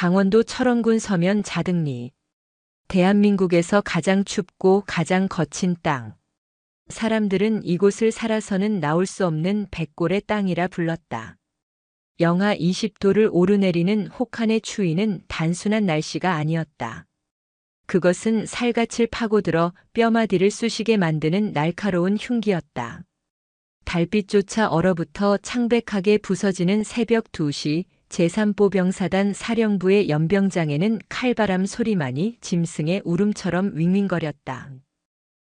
강원도 철원군 서면 자등리. 대한민국에서 가장 춥고 가장 거친 땅. 사람들은 이곳을 살아서는 나올 수 없는 백골의 땅이라 불렀다. 영하 20도를 오르내리는 혹한의 추위는 단순한 날씨가 아니었다. 그것은 살갗을 파고들어 뼈마디를 쑤시게 만드는 날카로운 흉기였다. 달빛조차 얼어붙어 창백하게 부서지는 새벽 2시 제3보 병사단 사령부의 연병장에는 칼바람 소리만이 짐승의 울음처럼 윙윙거렸다.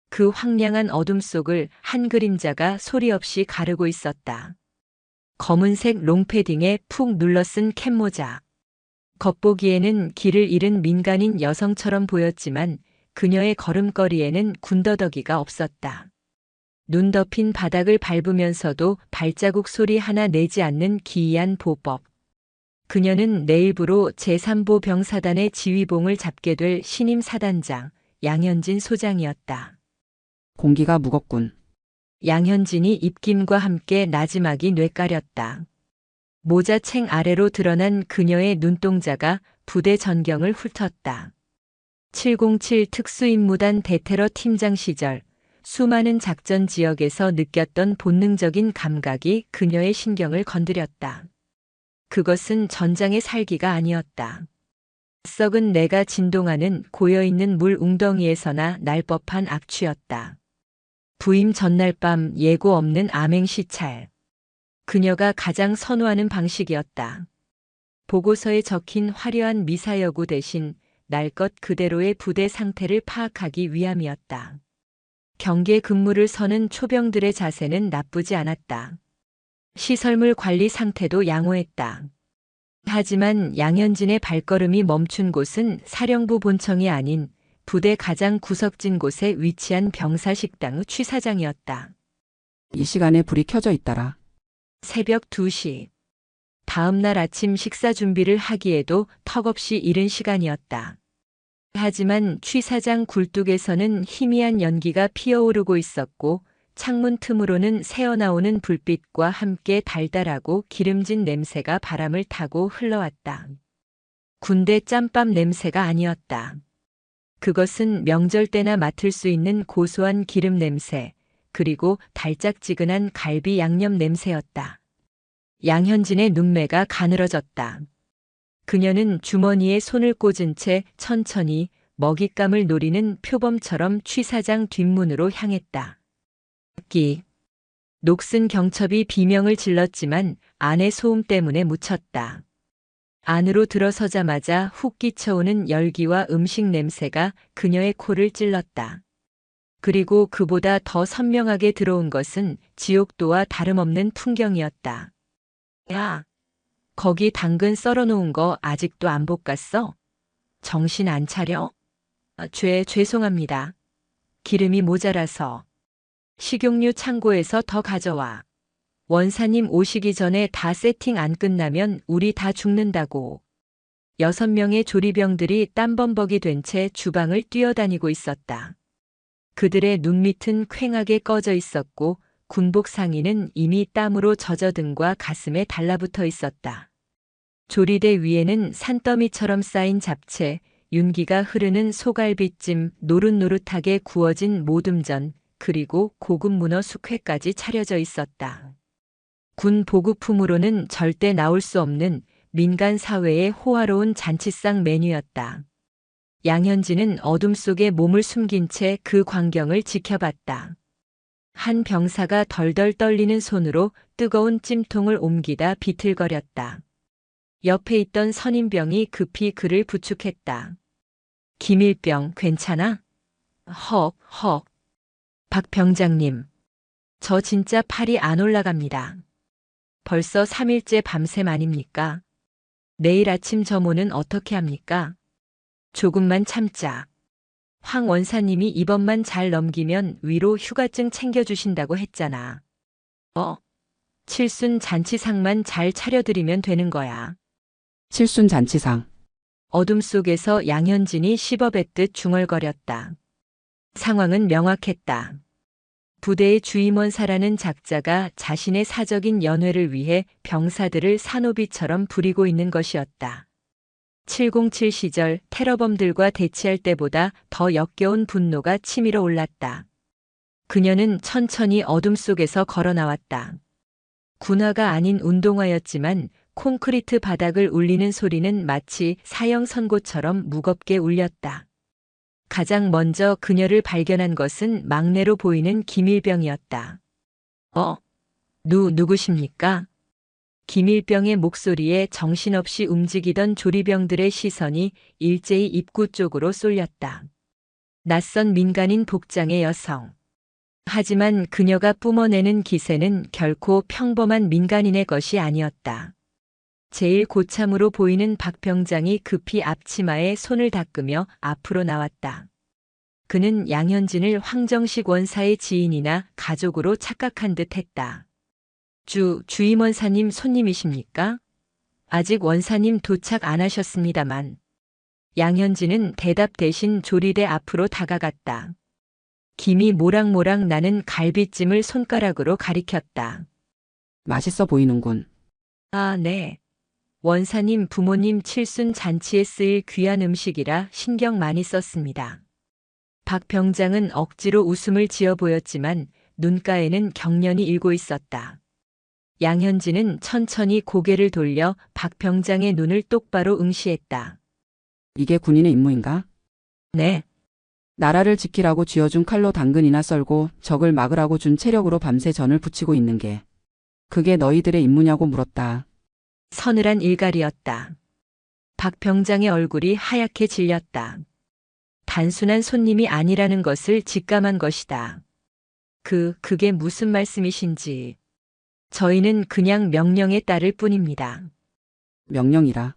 그 황량한 어둠 속을 한 그림자가 소리 없이 가르고 있었다. 검은색 롱패딩에 푹 눌러쓴 캡모자. 겉보기에는 길을 잃은 민간인 여성처럼 보였지만 그녀의 걸음걸이에는 군더더기가 없었다. 눈 덮인 바닥을 밟으면서도 발자국 소리 하나 내지 않는 기이한 보법. 그녀는 내일부로 제3보 병사단의 지휘봉을 잡게 될 신임 사단장 양현진 소장이었다. 공기가 무겁군. 양현진이 입김과 함께 나지막이 뇌까렸다. 모자챙 아래로 드러난 그녀의 눈동자가 부대 전경을 훑었다. 707 특수임무단 대테러 팀장 시절 수많은 작전 지역에서 느꼈던 본능적인 감각이 그녀의 신경을 건드렸다. 그것은 전장의 살기가 아니었다. 썩은 내가 진동하는 고여있는 물 웅덩이에서나 날 법한 악취였다. 부임 전날 밤 예고 없는 암행 시찰. 그녀가 가장 선호하는 방식이었다. 보고서에 적힌 화려한 미사여구 대신 날 것 그대로의 부대 상태를 파악하기 위함이었다. 경계 근무를 서는 초병들의 자세는 나쁘지 않았다. 시설물 관리 상태도 양호했다. 하지만 양현진의 발걸음이 멈춘 곳은 사령부 본청이 아닌 부대 가장 구석진 곳에 위치한 병사식당의 취사장이었다. 이 시간에 불이 켜져 있더라. 새벽 2시. 다음 날 아침 식사 준비를 하기에도 턱없이 이른 시간이었다. 하지만 취사장 굴뚝에서는 희미한 연기가 피어오르고 있었고 창문 틈으로는 새어나오는 불빛과 함께 달달하고 기름진 냄새가 바람을 타고 흘러왔다. 군대 짬밥 냄새가 아니었다. 그것은 명절 때나 맡을 수 있는 고소한 기름 냄새, 그리고 달짝지근한 갈비 양념 냄새였다. 양현진의 눈매가 가늘어졌다. 그녀는 주머니에 손을 꽂은 채 천천히 먹잇감을 노리는 표범처럼 취사장 뒷문으로 향했다. 녹슨 경첩이 비명을 질렀지만 안의 소음 때문에 묻혔다. 안으로 들어서자마자 훅 끼쳐오는 열기와 음식 냄새가 그녀의 코를 찔렀다. 그리고 그보다 더 선명하게 들어온 것은 지옥도와 다름없는 풍경이었다. 야, 거기 당근 썰어놓은 거 아직도 안 볶았어? 정신 안 차려? 죄송합니다. 기름이 모자라서. 식용유 창고에서 더 가져와. 원사님 오시기 전에 다 세팅 안 끝나면 우리 다 죽는다고. 6명의 조리병들이 땀범벅이 된 채 주방을 뛰어다니고 있었다. 그들의 눈밑은 퀭하게 꺼져 있었고 군복 상의는 이미 땀으로 젖어 등과 가슴에 달라붙어 있었다. 조리대 위에는 산더미처럼 쌓인 잡채, 윤기가 흐르는 소갈비찜, 노릇노릇하게 구워진 모듬전, 그리고 고급 문어 숙회까지 차려져 있었다. 군 보급품으로는 절대 나올 수 없는 민간 사회의 호화로운 잔치상 메뉴였다. 양현진은 어둠 속에 몸을 숨긴 채 그 광경을 지켜봤다. 한 병사가 덜덜 떨리는 손으로 뜨거운 찜통을 옮기다 비틀거렸다. 옆에 있던 선임병이 급히 그를 부축했다. 김일병 괜찮아? 헉. 박 병장님. 저 진짜 팔이 안 올라갑니다. 벌써 3일째 밤샘 아닙니까? 내일 아침 점호는 어떻게 합니까? 조금만 참자. 황 원사님이 이번만 잘 넘기면 위로 휴가증 챙겨주신다고 했잖아. 칠순 잔치상만 잘 차려드리면 되는 거야. 칠순 잔치상. 어둠 속에서 양현진이 씹어뱉듯 중얼거렸다. 상황은 명확했다. 부대의 주임원사라는 작자가 자신의 사적인 연회를 위해 병사들을 산호비처럼 부리고 있는 것이었다. 707 시절 테러범들과 대치할 때보다 더 역겨운 분노가 치밀어 올랐다. 그녀는 천천히 어둠 속에서 걸어 나왔다. 군화가 아닌 운동화였지만 콘크리트 바닥을 울리는 소리는 마치 사형 선고처럼 무겁게 울렸다. 가장 먼저 그녀를 발견한 것은 막내로 보이는 김일병이었다. 누구십니까? 김일병의 목소리에 정신없이 움직이던 조리병들의 시선이 일제히 입구 쪽으로 쏠렸다. 낯선 민간인 복장의 여성. 하지만 그녀가 뿜어내는 기세는 결코 평범한 민간인의 것이 아니었다. 제일 고참으로 보이는 박 병장이 급히 앞치마에 손을 닦으며 앞으로 나왔다. 그는 양현진을 황정식 원사의 지인이나 가족으로 착각한 듯 했다. 주임 원사님 손님이십니까? 아직 원사님 도착 안 하셨습니다만. 양현진은 대답 대신 조리대 앞으로 다가갔다. 김이 모락모락 나는 갈비찜을 손가락으로 가리켰다. 맛있어 보이는군. 아, 네. 원사님 부모님 칠순 잔치에 쓰일 귀한 음식이라 신경 많이 썼습니다. 박 병장은 억지로 웃음을 지어 보였지만 눈가에는 경련이 일고 있었다. 양현진은 천천히 고개를 돌려 박 병장의 눈을 똑바로 응시했다. 이게 군인의 임무인가? 네. 나라를 지키라고 쥐어준 칼로 당근이나 썰고 적을 막으라고 준 체력으로 밤새 전을 붙이고 있는 게 그게 너희들의 임무냐고 물었다. 서늘한 일갈이었다. 박 병장의 얼굴이 하얗게 질렸다. 단순한 손님이 아니라는 것을 직감한 것이다. 그게 무슨 말씀이신지. 저희는 그냥 명령에 따를 뿐입니다. 명령이라.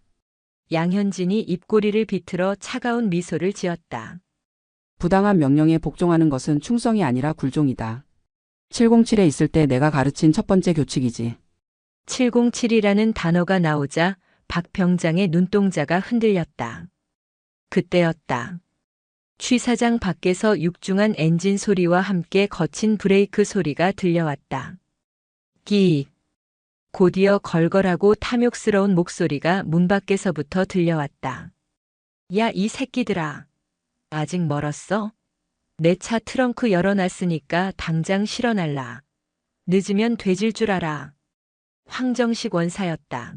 양현진이 입꼬리를 비틀어 차가운 미소를 지었다. 부당한 명령에 복종하는 것은 충성이 아니라 굴종이다. 707에 있을 때 내가 가르친 첫 번째 교칙이지. 707이라는 단어가 나오자 박 병장의 눈동자가 흔들렸다. 그때였다. 취 사장 밖에서 육중한 엔진 소리와 함께 거친 브레이크 소리가 들려왔다. 곧이어 걸걸하고 탐욕스러운 목소리가 문 밖에서부터 들려왔다. 야, 이 새끼들아. 아직 멀었어? 내 차 트렁크 열어놨으니까 당장 실어날라. 늦으면 돼질 줄 알아. 황정식 원사였다.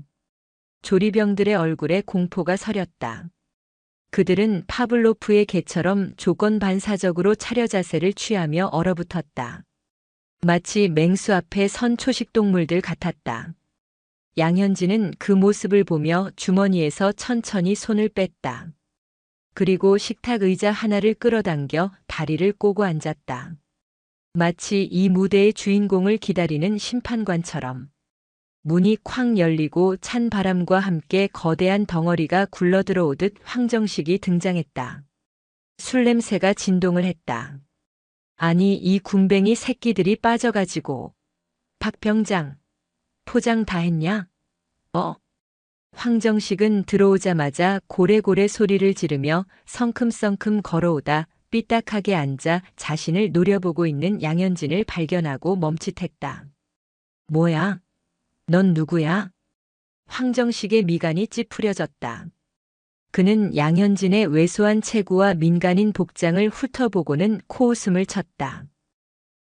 조리병들의 얼굴에 공포가 서렸다. 그들은 파블로프의 개처럼 조건반사적으로 차려 자세를 취하며 얼어붙었다. 마치 맹수 앞에 선 초식동물들 같았다. 양현진은 그 모습을 보며 주머니에서 천천히 손을 뺐다. 그리고 식탁 의자 하나를 끌어당겨 다리를 꼬고 앉았다. 마치 이 무대의 주인공을 기다리는 심판관처럼. 문이 쾅 열리고 찬 바람과 함께 거대한 덩어리가 굴러들어오듯 황정식이 등장했다. 술 냄새가 진동을 했다. 아니, 이 군뱅이 새끼들이 빠져가지고. 박 병장, 포장 다 했냐? 황정식은 들어오자마자 고래고래 소리를 지르며 성큼성큼 걸어오다 삐딱하게 앉아 자신을 노려보고 있는 양현진을 발견하고 멈칫했다. 뭐야? 넌 누구야? 황정식의 미간이 찌푸려졌다. 그는 양현진의 왜소한 체구와 민간인 복장을 훑어보고는 코웃음을 쳤다.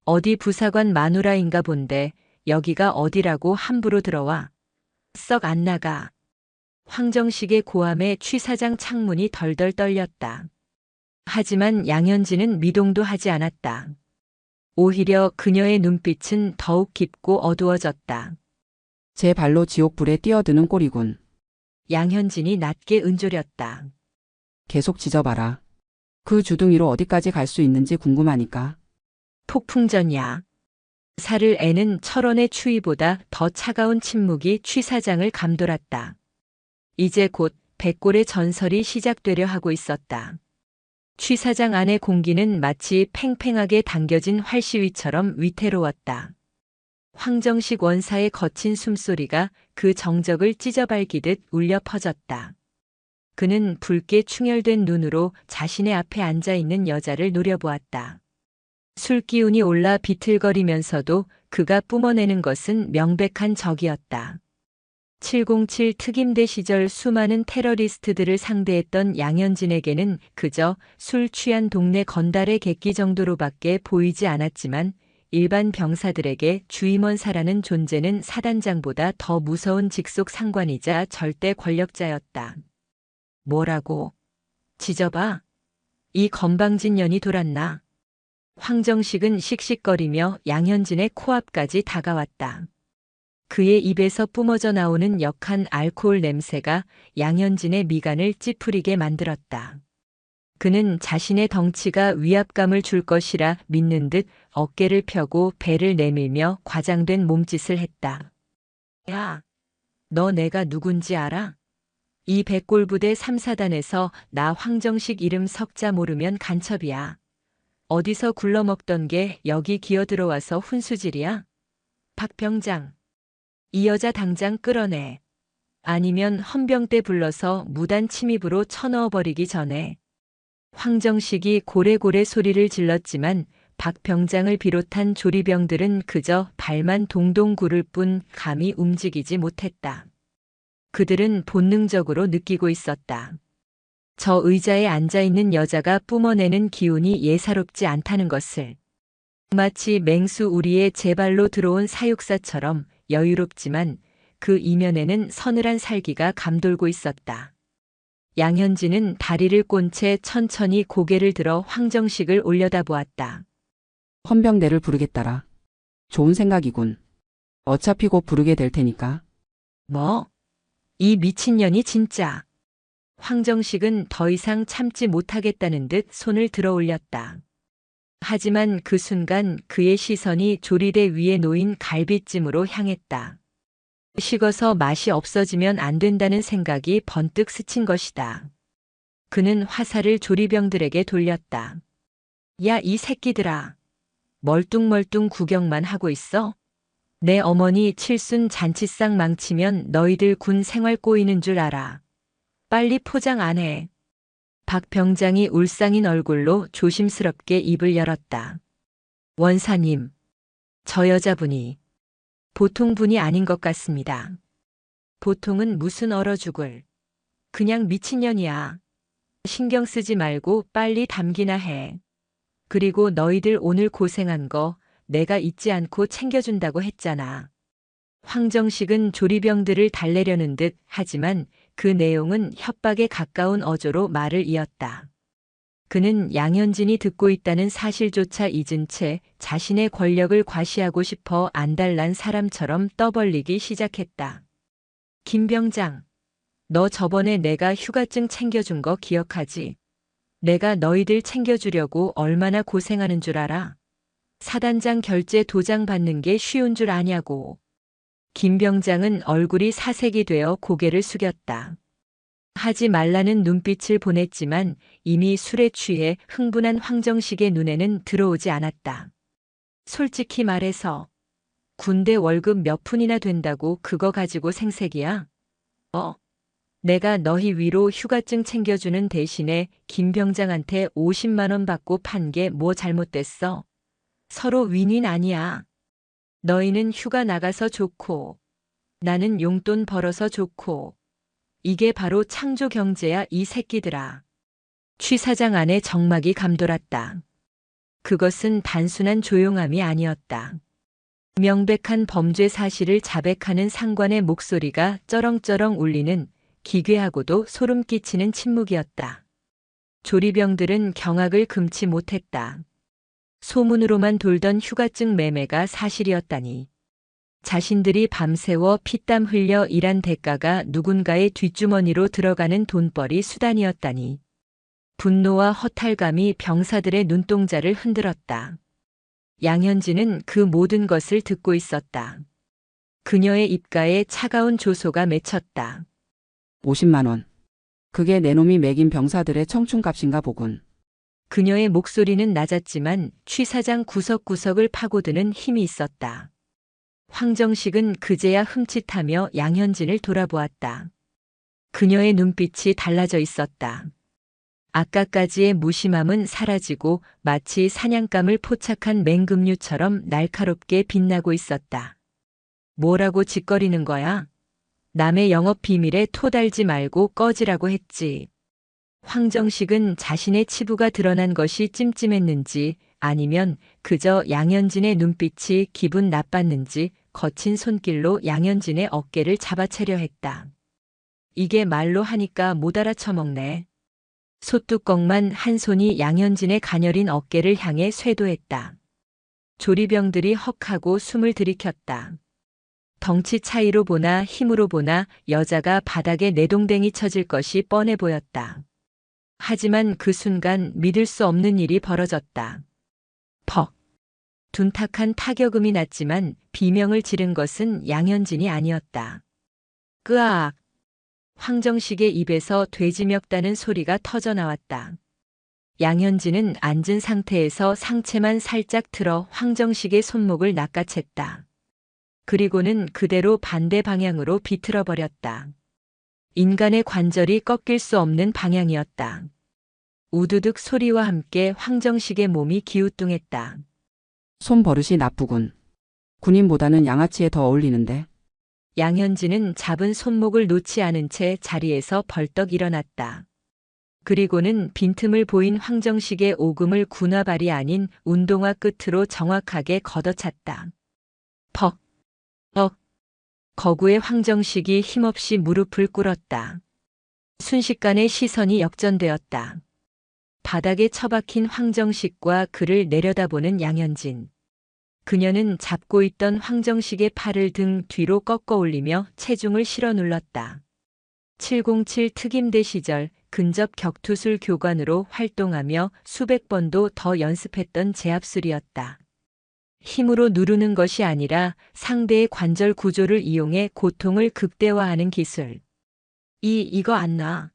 어디 부사관 마누라인가 본데 여기가 어디라고 함부로 들어와. 썩 안 나가. 황정식의 고함에 취 사장 창문이 덜덜 떨렸다. 하지만 양현진은 미동도 하지 않았다. 오히려 그녀의 눈빛은 더욱 깊고 어두워졌다. 제 발로 지옥불에 뛰어드는 꼴이군. 양현진이 낮게 은조렸다. 계속 지져봐라. 그 주둥이로 어디까지 갈 수 있는지 궁금하니까. 폭풍전야. 살을 애는 철원의 추위보다 더 차가운 침묵이 취 사장을 감돌았다. 이제 곧 백골의 전설이 시작되려 하고 있었다. 취 사장 안의 공기는 마치 팽팽하게 당겨진 활시위처럼 위태로웠다. 황정식 원사의 거친 숨소리가 그 정적을 찢어발기듯 울려 퍼졌다. 그는 붉게 충혈된 눈으로 자신의 앞에 앉아있는 여자를 노려보았다. 술기운이 올라 비틀거리면서도 그가 뿜어내는 것은 명백한 적이었다. 707 특임대 시절 수많은 테러리스트들을 상대했던 양현진에게는 그저 술 취한 동네 건달의 객기 정도로밖에 보이지 않았지만 일반 병사들에게 주임원사라는 존재는 사단장보다 더 무서운 직속 상관이자 절대 권력자였다. 뭐라고? 지져봐. 이 건방진 년이 돌았나? 황정식은 씩씩거리며 양현진의 코앞까지 다가왔다. 그의 입에서 뿜어져 나오는 역한 알코올 냄새가 양현진의 미간을 찌푸리게 만들었다. 그는 자신의 덩치가 위압감을 줄 것이라 믿는 듯 어깨를 펴고 배를 내밀며 과장된 몸짓을 했다. 야, 너 내가 누군지 알아? 이 백골부대 3사단에서 나 황정식 이름 석자 모르면 간첩이야. 어디서 굴러먹던 게 여기 기어들어와서 훈수질이야? 박 병장. 이 여자 당장 끌어내. 아니면 헌병대 불러서 무단 침입으로 쳐넣어버리기 전에. 황정식이 고래고래 소리를 질렀지만 박 병장을 비롯한 조리병들은 그저 발만 동동 구를 뿐 감히 움직이지 못했다. 그들은 본능적으로 느끼고 있었다. 저 의자에 앉아있는 여자가 뿜어내는 기운이 예사롭지 않다는 것을. 마치 맹수 우리의 제 발로 들어온 사육사처럼 여유롭지만 그 이면에는 서늘한 살기가 감돌고 있었다. 양현진은 다리를 꼰 채 천천히 고개를 들어 황정식을 올려다보았다. 헌병대를 부르겠다라. 좋은 생각이군. 어차피 곧 부르게 될 테니까. 뭐? 이 미친년이 진짜. 황정식은 더 이상 참지 못하겠다는 듯 손을 들어 올렸다. 하지만 그 순간 그의 시선이 조리대 위에 놓인 갈비찜으로 향했다. 식어서 맛이 없어지면 안 된다는 생각이 번뜩 스친 것이다. 그는 화살을 조리병들에게 돌렸다. 야, 이 새끼들아. 멀뚱멀뚱 구경만 하고 있어? 내 어머니 칠순 잔치상 망치면 너희들 군 생활 꼬이는 줄 알아. 빨리 포장 안 해. 박 병장이 울상인 얼굴로 조심스럽게 입을 열었다. 원사님, 저 여자분이 보통 분이 아닌 것 같습니다. 보통은 무슨 얼어 죽을. 그냥 미친년이야. 신경 쓰지 말고 빨리 담기나 해. 그리고 너희들 오늘 고생한 거 내가 잊지 않고 챙겨준다고 했잖아. 황정식은 조리병들을 달래려는 듯 하지만 그 내용은 협박에 가까운 어조로 말을 이었다. 그는 양현진이 듣고 있다는 사실조차 잊은 채 자신의 권력을 과시하고 싶어 안달난 사람처럼 떠벌리기 시작했다. 김 병장, 너 저번에 내가 휴가증 챙겨준 거 기억하지? 내가 너희들 챙겨주려고 얼마나 고생하는 줄 알아? 사단장 결제 도장 받는 게 쉬운 줄 아냐고. 김 병장은 얼굴이 사색이 되어 고개를 숙였다. 하지 말라는 눈빛을 보냈지만 이미 술에 취해 흥분한 황정식의 눈에는 들어오지 않았다. 솔직히 말해서 군대 월급 몇 푼이나 된다고 그거 가지고 생색이야? 내가 너희 위로 휴가증 챙겨주는 대신에 김 병장한테 50만 원 받고 판 게 뭐 잘못됐어? 서로 윈윈 아니야. 너희는 휴가 나가서 좋고 나는 용돈 벌어서 좋고 이게 바로 창조 경제야 이 새끼들아. 취 사장 안에 적막이 감돌았다. 그것은 단순한 조용함이 아니었다. 명백한 범죄 사실을 자백하는 상관의 목소리가 쩌렁쩌렁 울리는 기괴하고도 소름 끼치는 침묵이었다. 조리병들은 경악을 금치 못했다. 소문으로만 돌던 휴가증 매매가 사실이었다니. 자신들이 밤새워 피땀 흘려 일한 대가가 누군가의 뒷주머니로 들어가는 돈벌이 수단이었다니. 분노와 허탈감이 병사들의 눈동자를 흔들었다. 양현진은 그 모든 것을 듣고 있었다. 그녀의 입가에 차가운 조소가 맺혔다. 50만 원. 그게 내 놈이 매긴 병사들의 청춘값인가 보군. 그녀의 목소리는 낮았지만 취 사장 구석구석을 파고드는 힘이 있었다. 황정식은 그제야 흠칫하며 양현진을 돌아보았다. 그녀의 눈빛이 달라져 있었다. 아까까지의 무심함은 사라지고 마치 사냥감을 포착한 맹금류처럼 날카롭게 빛나고 있었다. 뭐라고 짓거리는 거야? 남의 영업 비밀에 토달지 말고 꺼지라고 했지. 황정식은 자신의 치부가 드러난 것이 찜찜했는지 아니면 그저 양현진의 눈빛이 기분 나빴는지 거친 손길로 양현진의 어깨를 잡아채려 했다. 이게 말로 하니까 못 알아쳐먹네. 소뚜껑만 한 손이 양현진의 가녀린 어깨를 향해 쇄도했다. 조리병들이 헉하고 숨을 들이켰다. 덩치 차이로 보나 힘으로 보나 여자가 바닥에 내동댕이 쳐질 것이 뻔해 보였다. 하지만 그 순간 믿을 수 없는 일이 벌어졌다. 퍽. 둔탁한 타격음이 났지만 비명을 지른 것은 양현진이 아니었다. 끄악. 황정식의 입에서 돼지 멱다는 소리가 터져 나왔다. 양현진은 앉은 상태에서 상체만 살짝 틀어 황정식의 손목을 낚아챘다. 그리고는 그대로 반대 방향으로 비틀어 버렸다. 인간의 관절이 꺾일 수 없는 방향이었다. 우두둑 소리와 함께 황정식의 몸이 기우뚱했다. 손버릇이 나쁘군. 군인보다는 양아치에 더 어울리는데. 양현진은 잡은 손목을 놓지 않은 채 자리에서 벌떡 일어났다. 그리고는 빈틈을 보인 황정식의 오금을 군화발이 아닌 운동화 끝으로 정확하게 걷어찼다. 퍽. 거구의 황정식이 힘없이 무릎을 꿇었다. 순식간에 시선이 역전되었다. 바닥에 처박힌 황정식과 그를 내려다보는 양현진. 그녀는 잡고 있던 황정식의 팔을 등 뒤로 꺾어 올리며 체중을 실어 눌렀다. 707 특임대 시절 근접 격투술 교관으로 활동하며 수백 번도 더 연습했던 제압술이었다. 힘으로 누르는 것이 아니라 상대의 관절 구조를 이용해 고통을 극대화하는 기술. 이거 안 놔.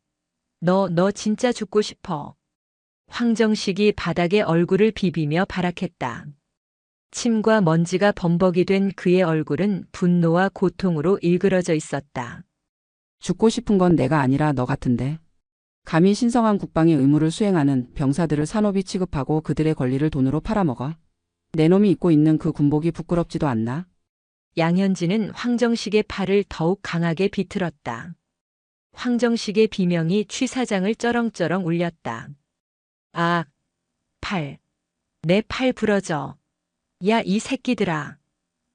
너 진짜 죽고 싶어. 황정식이 바닥에 얼굴을 비비며 발악했다. 침과 먼지가 범벅이 된 그의 얼굴은 분노와 고통으로 일그러져 있었다. 죽고 싶은 건 내가 아니라 너 같은데. 감히 신성한 국방의 의무를 수행하는 병사들을 산업이 취급하고 그들의 권리를 돈으로 팔아먹어. 내 놈이 입고 있는 그 군복이 부끄럽지도 않나? 양현진은 황정식의 팔을 더욱 강하게 비틀었다. 황정식의 비명이 취사장을 쩌렁쩌렁 울렸다. 아, 팔. 내 팔 부러져. 야, 이 새끼들아.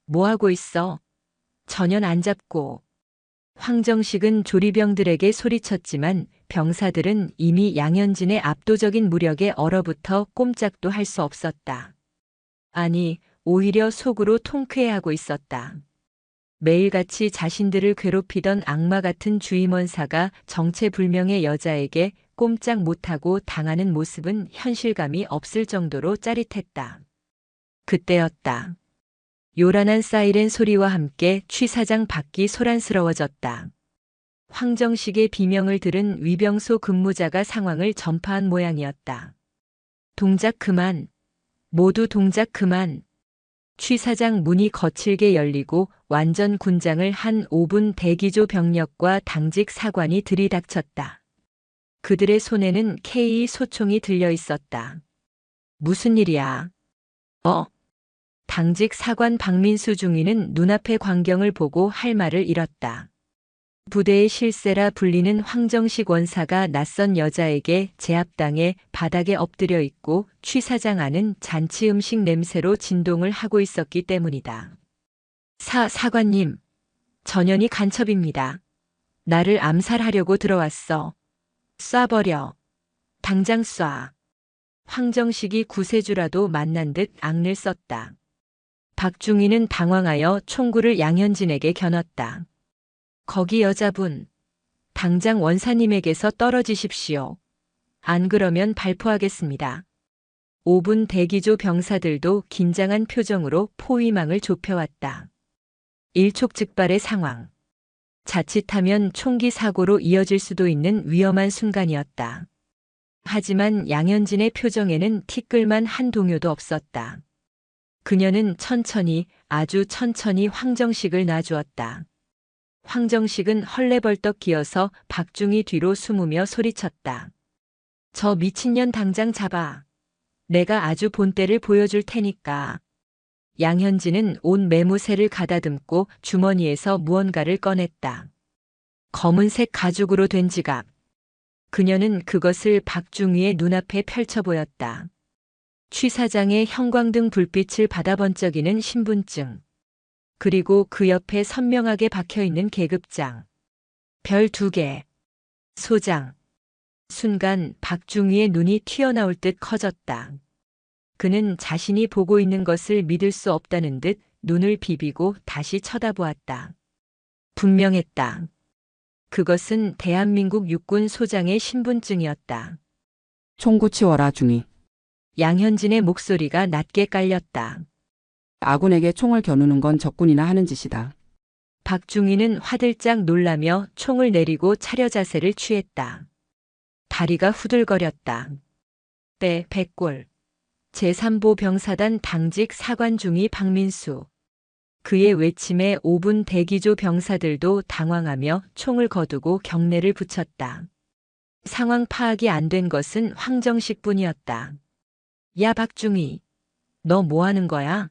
뭐하고 있어? 전혀 안 잡고. 황정식은 조리병들에게 소리쳤지만 병사들은 이미 양현진의 압도적인 무력에 얼어붙어 꼼짝도 할 수 없었다. 아니, 오히려 속으로 통쾌해하고 있었다. 매일같이 자신들을 괴롭히던 악마 같은 주임원사가 정체불명의 여자에게 꼼짝 못하고 당하는 모습은 현실감이 없을 정도로 짜릿했다. 그때였다. 요란한 사이렌 소리와 함께 취사장 밖이 소란스러워졌다. 황정식의 비명을 들은 위병소 근무자가 상황을 전파한 모양이었다. 동작 그만. 모두 동작 그만. 취사장 문이 거칠게 열리고 완전 군장을 한 5분 대기조 병력과 당직 사관이 들이닥쳤다. 그들의 손에는 K 소총이 들려 있었다. 무슨 일이야? 당직 사관 박민수 중위는 눈앞의 광경을 보고 할 말을 잃었다. 부대의 실세라 불리는 황정식 원사가 낯선 여자에게 제압당해 바닥에 엎드려 있고 취사장 안은 잔치 음식 냄새로 진동을 하고 있었기 때문이다. 사관님, 전현이 간첩입니다. 나를 암살하려고 들어왔어. 쏴버려. 당장 쏴. 황정식이 구세주라도 만난 듯 악을 썼다. 박중희는 당황하여 총구를 양현진에게 겨눴다. 거기 여자분, 당장 원사님에게서 떨어지십시오. 안 그러면 발포하겠습니다. 5분 대기조 병사들도 긴장한 표정으로 포위망을 좁혀왔다. 일촉즉발의 상황. 자칫하면 총기 사고로 이어질 수도 있는 위험한 순간이었다. 하지만 양현진의 표정에는 티끌만 한 동요도 없었다. 그녀는 천천히, 아주 천천히 황정식을 놔주었다. 황정식은 헐레벌떡 기어서 박중희 뒤로 숨으며 소리쳤다. 저 미친년 당장 잡아. 내가 아주 본때를 보여줄 테니까. 양현진은 온 매무새를 가다듬고 주머니에서 무언가를 꺼냈다. 검은색 가죽으로 된 지갑. 그녀는 그것을 박중희의 눈앞에 펼쳐 보였다. 취 사장의 형광등 불빛을 받아 번쩍이는 신분증. 그리고 그 옆에 선명하게 박혀있는 계급장. 별 2개. 소장. 순간 박중희의 눈이 튀어나올 듯 커졌다. 그는 자신이 보고 있는 것을 믿을 수 없다는 듯 눈을 비비고 다시 쳐다보았다. 분명했다. 그것은 대한민국 육군 소장의 신분증이었다. 총구 치워라 중이. 양현진의 목소리가 낮게 깔렸다. 아군에게 총을 겨누는 건 적군이나 하는 짓이다. 박중희는 화들짝 놀라며 총을 내리고 차려 자세를 취했다. 다리가 후들거렸다. 백골. 제3보 병사단 당직 사관중위 박민수. 그의 외침에 5분 대기조 병사들도 당황하며 총을 거두고 경례를 붙였다. 상황 파악이 안 된 것은 황정식 뿐이었다. 야 박중희, 너 뭐 하는 거야?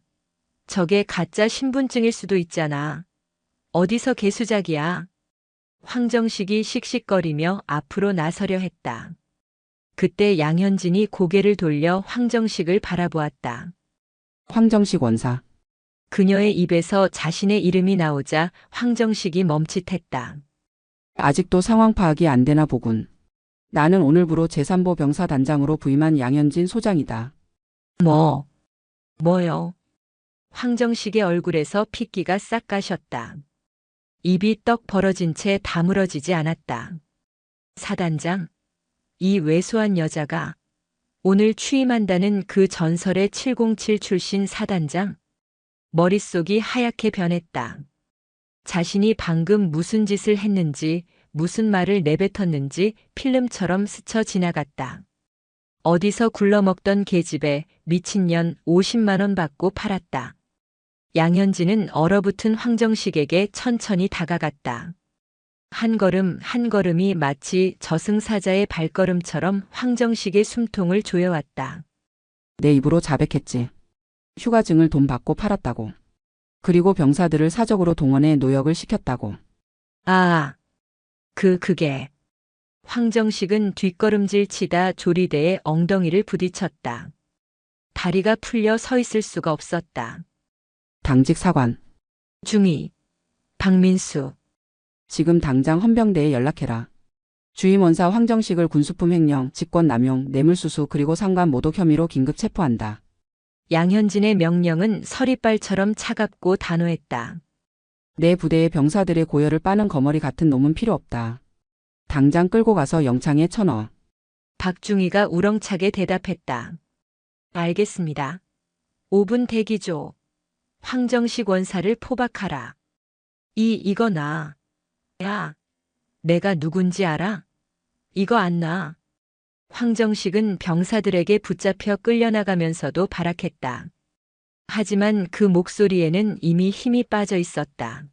저게 가짜 신분증일 수도 있잖아. 어디서 개수작이야? 황정식이 씩씩거리며 앞으로 나서려 했다. 그때 양현진이 고개를 돌려 황정식을 바라보았다. 황정식 원사. 그녀의 입에서 자신의 이름이 나오자 황정식이 멈칫했다. 아직도 상황 파악이 안 되나 보군. 나는 오늘부로 제3보 병사단장으로 부임한 양현진 소장이다. 뭐요? 황정식의 얼굴에서 핏기가 싹 가셨다. 입이 떡 벌어진 채 다물어지지 않았다. 사단장, 이 왜소한 여자가 오늘 취임한다는 그 전설의 707 출신 사단장? 머릿속이 하얗게 변했다. 자신이 방금 무슨 짓을 했는지, 무슨 말을 내뱉었는지 필름처럼 스쳐 지나갔다. 어디서 굴러먹던 계집애 미친년 50만 원 받고 팔았다. 양현진은 얼어붙은 황정식에게 천천히 다가갔다. 한 걸음 한 걸음이 마치 저승사자의 발걸음처럼 황정식의 숨통을 조여왔다. 내 입으로 자백했지. 휴가증을 돈 받고 팔았다고. 그리고 병사들을 사적으로 동원해 노역을 시켰다고. 그게. 황정식은 뒷걸음질 치다 조리대에 엉덩이를 부딪혔다. 다리가 풀려 서 있을 수가 없었다. 당직 사관. 중위. 박민수. 지금 당장 헌병대에 연락해라. 주임원사 황정식을 군수품 횡령, 직권남용, 뇌물수수 그리고 상관 모독 혐의로 긴급 체포한다. 양현진의 명령은 서리발처럼 차갑고 단호했다. 내 부대의 병사들의 고열을 빠는 거머리 같은 놈은 필요 없다. 당장 끌고 가서 영창에 쳐넣어. 박중희가 우렁차게 대답했다. 알겠습니다. 5분 대기조. 황정식 원사를 포박하라. 이거 나. 야, 내가 누군지 알아? 이거 안 나. 황정식은 병사들에게 붙잡혀 끌려나가면서도 발악했다. 하지만 그 목소리에는 이미 힘이 빠져 있었다.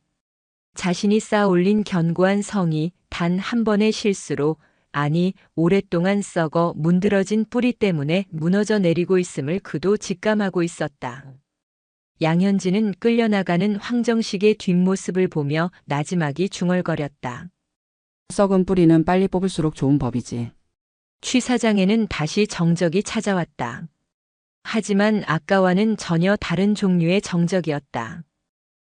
자신이 쌓아올린 견고한 성이 단 한 번의 실수로, 아니 오랫동안 썩어 문드러진 뿌리 때문에 무너져 내리고 있음을 그도 직감하고 있었다. 양현진은 끌려나가는 황정식의 뒷모습을 보며 나지막이 중얼거렸다. 썩은 뿌리는 빨리 뽑을수록 좋은 법이지. 취 사장에는 다시 정적이 찾아왔다. 하지만 아까와는 전혀 다른 종류의 정적이었다.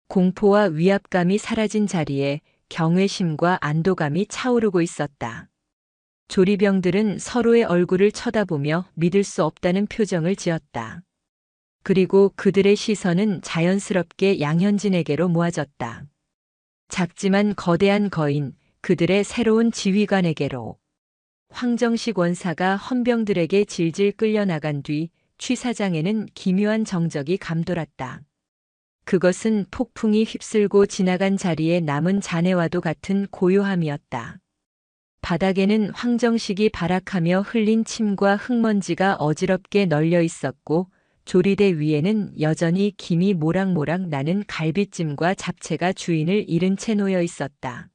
공포와 위압감이 사라진 자리에 경외심과 안도감이 차오르고 있었다. 조리병들은 서로의 얼굴을 쳐다보며 믿을 수 없다는 표정을 지었다. 그리고 그들의 시선은 자연스럽게 양현진에게로 모아졌다. 작지만 거대한 거인, 그들의 새로운 지휘관에게로. 황정식 원사가 헌병들에게 질질 끌려나간 뒤 취 사장에는 기묘한 정적이 감돌았다. 그것은 폭풍이 휩쓸고 지나간 자리에 남은 잔해와도 같은 고요함이었다. 바닥에는 황정식이 발악하며 흘린 침과 흙먼지가 어지럽게 널려 있었고, 조리대 위에는 여전히 김이 모락모락 나는 갈비찜과 잡채가 주인을 잃은 채 놓여 있었다.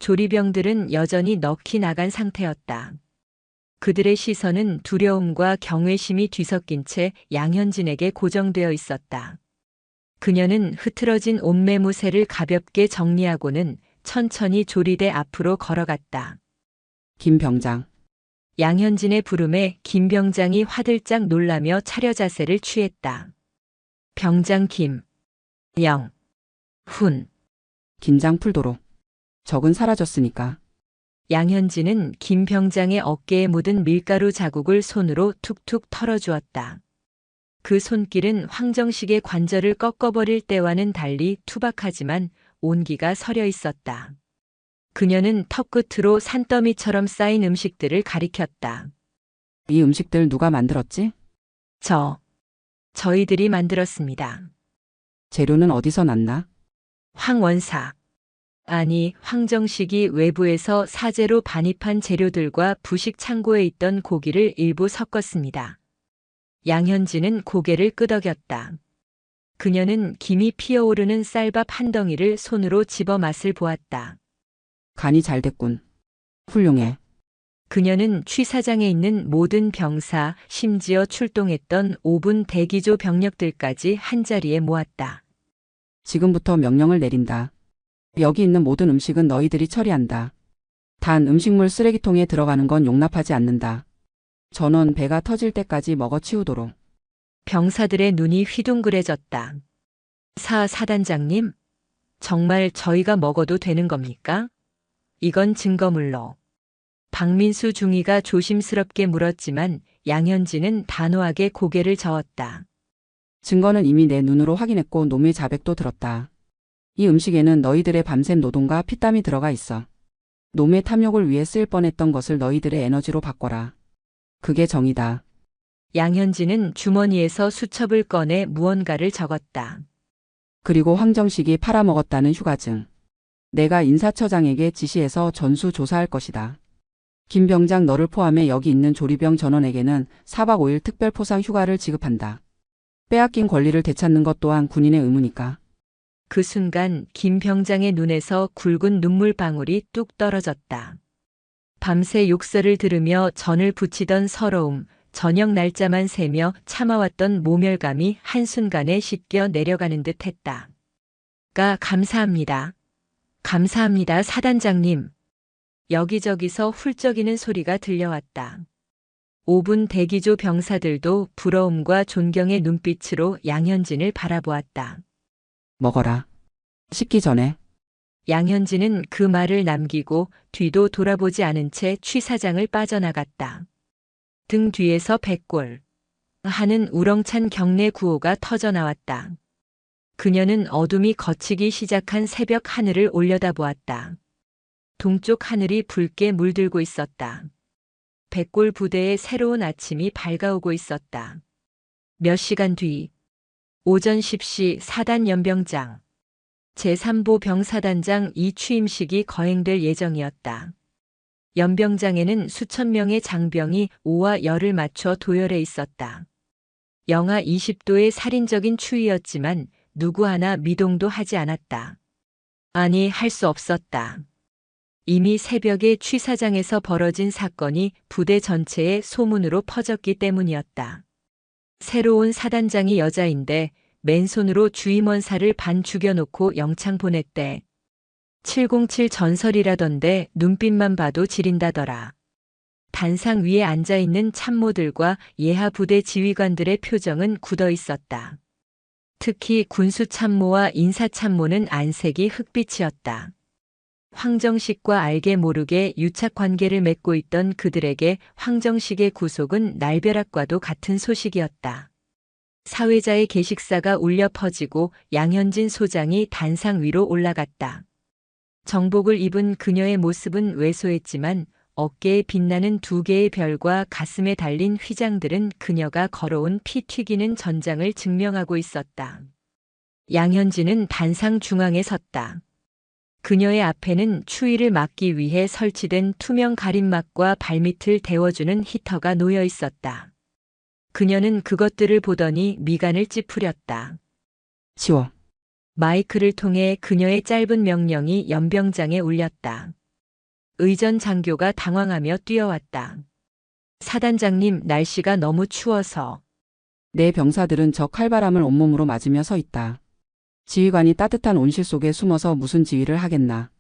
조리병들은 여전히 넋이 나간 상태였다. 그들의 시선은 두려움과 경외심이 뒤섞인 채 양현진에게 고정되어 있었다. 그녀는 흐트러진 옷매무새를 가볍게 정리하고는 천천히 조리대 앞으로 걸어갔다. 김 병장. 양현진의 부름에 김 병장이 화들짝 놀라며 차려 자세를 취했다. 병장 김. 영. 훈. 긴장 풀도록. 적은 사라졌으니까. 양현진은 김 병장의 어깨에 묻은 밀가루 자국을 손으로 툭툭 털어주었다. 그 손길은 황정식의 관절을 꺾어버릴 때와는 달리 투박하지만 온기가 서려 있었다. 그녀는 턱끝으로 산더미처럼 쌓인 음식들을 가리켰다. 이 음식들 누가 만들었지? 저희들이 만들었습니다. 재료는 어디서 났나? 황 원사. 아니, 황정식이 외부에서 사재로 반입한 재료들과 부식 창고에 있던 고기를 일부 섞었습니다. 양현진은 고개를 끄덕였다. 그녀는 김이 피어오르는 쌀밥 한 덩이를 손으로 집어 맛을 보았다. 간이 잘 됐군. 훌륭해. 그녀는 취사장에 있는 모든 병사, 심지어 출동했던 5분 대기조 병력들까지 한자리에 모았다. 지금부터 명령을 내린다. 여기 있는 모든 음식은 너희들이 처리한다. 단 음식물 쓰레기통에 들어가는 건 용납하지 않는다. 전원 배가 터질 때까지 먹어 치우도록. 병사들의 눈이 휘둥그레졌다. 사단장님, 정말 저희가 먹어도 되는 겁니까? 이건 증거물로. 박민수 중위가 조심스럽게 물었지만 양현진은 단호하게 고개를 저었다. 증거는 이미 내 눈으로 확인했고 놈의 자백도 들었다. 이 음식에는 너희들의 밤샘 노동과 피땀이 들어가 있어. 놈의 탐욕을 위해 쓸 뻔했던 것을 너희들의 에너지로 바꿔라. 그게 정의다. 양현진은 주머니에서 수첩을 꺼내 무언가를 적었다. 그리고 황정식이 팔아먹었다는 휴가증. 내가 인사처장에게 지시해서 전수조사할 것이다. 김 병장 너를 포함해 여기 있는 조리병 전원에게는 4박 5일 특별 포상 휴가를 지급한다. 빼앗긴 권리를 되찾는 것 또한 군인의 의무니까. 그 순간 김 병장의 눈에서 굵은 눈물방울이 뚝 떨어졌다. 밤새 욕설을 들으며 전을 부치던 서러움, 저녁 날짜만 세며 참아왔던 모멸감이 한순간에 씻겨 내려가는 듯 했다. 감사합니다. 감사합니다, 사단장님. 여기저기서 훌쩍이는 소리가 들려왔다. 5분 대기조 병사들도 부러움과 존경의 눈빛으로 양현진을 바라보았다. 먹어라. 식기 전에. 양현진은 그 말을 남기고 뒤도 돌아보지 않은 채 취사장을 빠져나갔다. 등 뒤에서 백골 하는 우렁찬 경내 구호가 터져나왔다. 그녀는 어둠이 걷히기 시작한 새벽 하늘을 올려다보았다. 동쪽 하늘이 붉게 물들고 있었다. 백골 부대의 새로운 아침이 밝아오고 있었다. 몇 시간 뒤 오전 10시 사단 연병장 제3보 병사단장 이 취임식이 거행될 예정이었다. 연병장에는 수천 명의 장병이 오와 열을 맞춰 도열해 있었다. 영하 20도의 살인적인 추위였지만 누구 하나 미동도 하지 않았다. 아니, 할 수 없었다. 이미 새벽에 취사장에서 벌어진 사건이 부대 전체에 소문으로 퍼졌기 때문이었다. 새로운 사단장이 여자인데 맨손으로 주임원사를 반 죽여놓고 영창 보냈대. 707 전설이라던데 눈빛만 봐도 지린다더라. 단상 위에 앉아있는 참모들과 예하 부대 지휘관들의 표정은 굳어 있었다. 특히 군수참모와 인사참모는 안색이 흑빛이었다. 황정식과 알게 모르게 유착관계를 맺고 있던 그들에게 황정식의 구속은 날벼락과도 같은 소식이었다. 사회자의 계식사가 울려 퍼지고 양현진 소장이 단상 위로 올라갔다. 정복을 입은 그녀의 모습은 왜소했지만 어깨에 빛나는 두 개의 별과 가슴에 달린 휘장들은 그녀가 걸어온 피 튀기는 전장을 증명하고 있었다. 양현진은 단상 중앙에 섰다. 그녀의 앞에는 추위를 막기 위해 설치된 투명 가림막과 발밑을 데워주는 히터가 놓여 있었다. 그녀는 그것들을 보더니 미간을 찌푸렸다. 치워. 마이크를 통해 그녀의 짧은 명령이 연병장에 울렸다. 의전 장교가 당황하며 뛰어왔다. 사단장님, 날씨가 너무 추워서. 내 병사들은 저 칼바람을 온몸으로 맞으며 서 있다. 지휘관이 따뜻한 온실 속에 숨어서 무슨 지휘를 하겠나.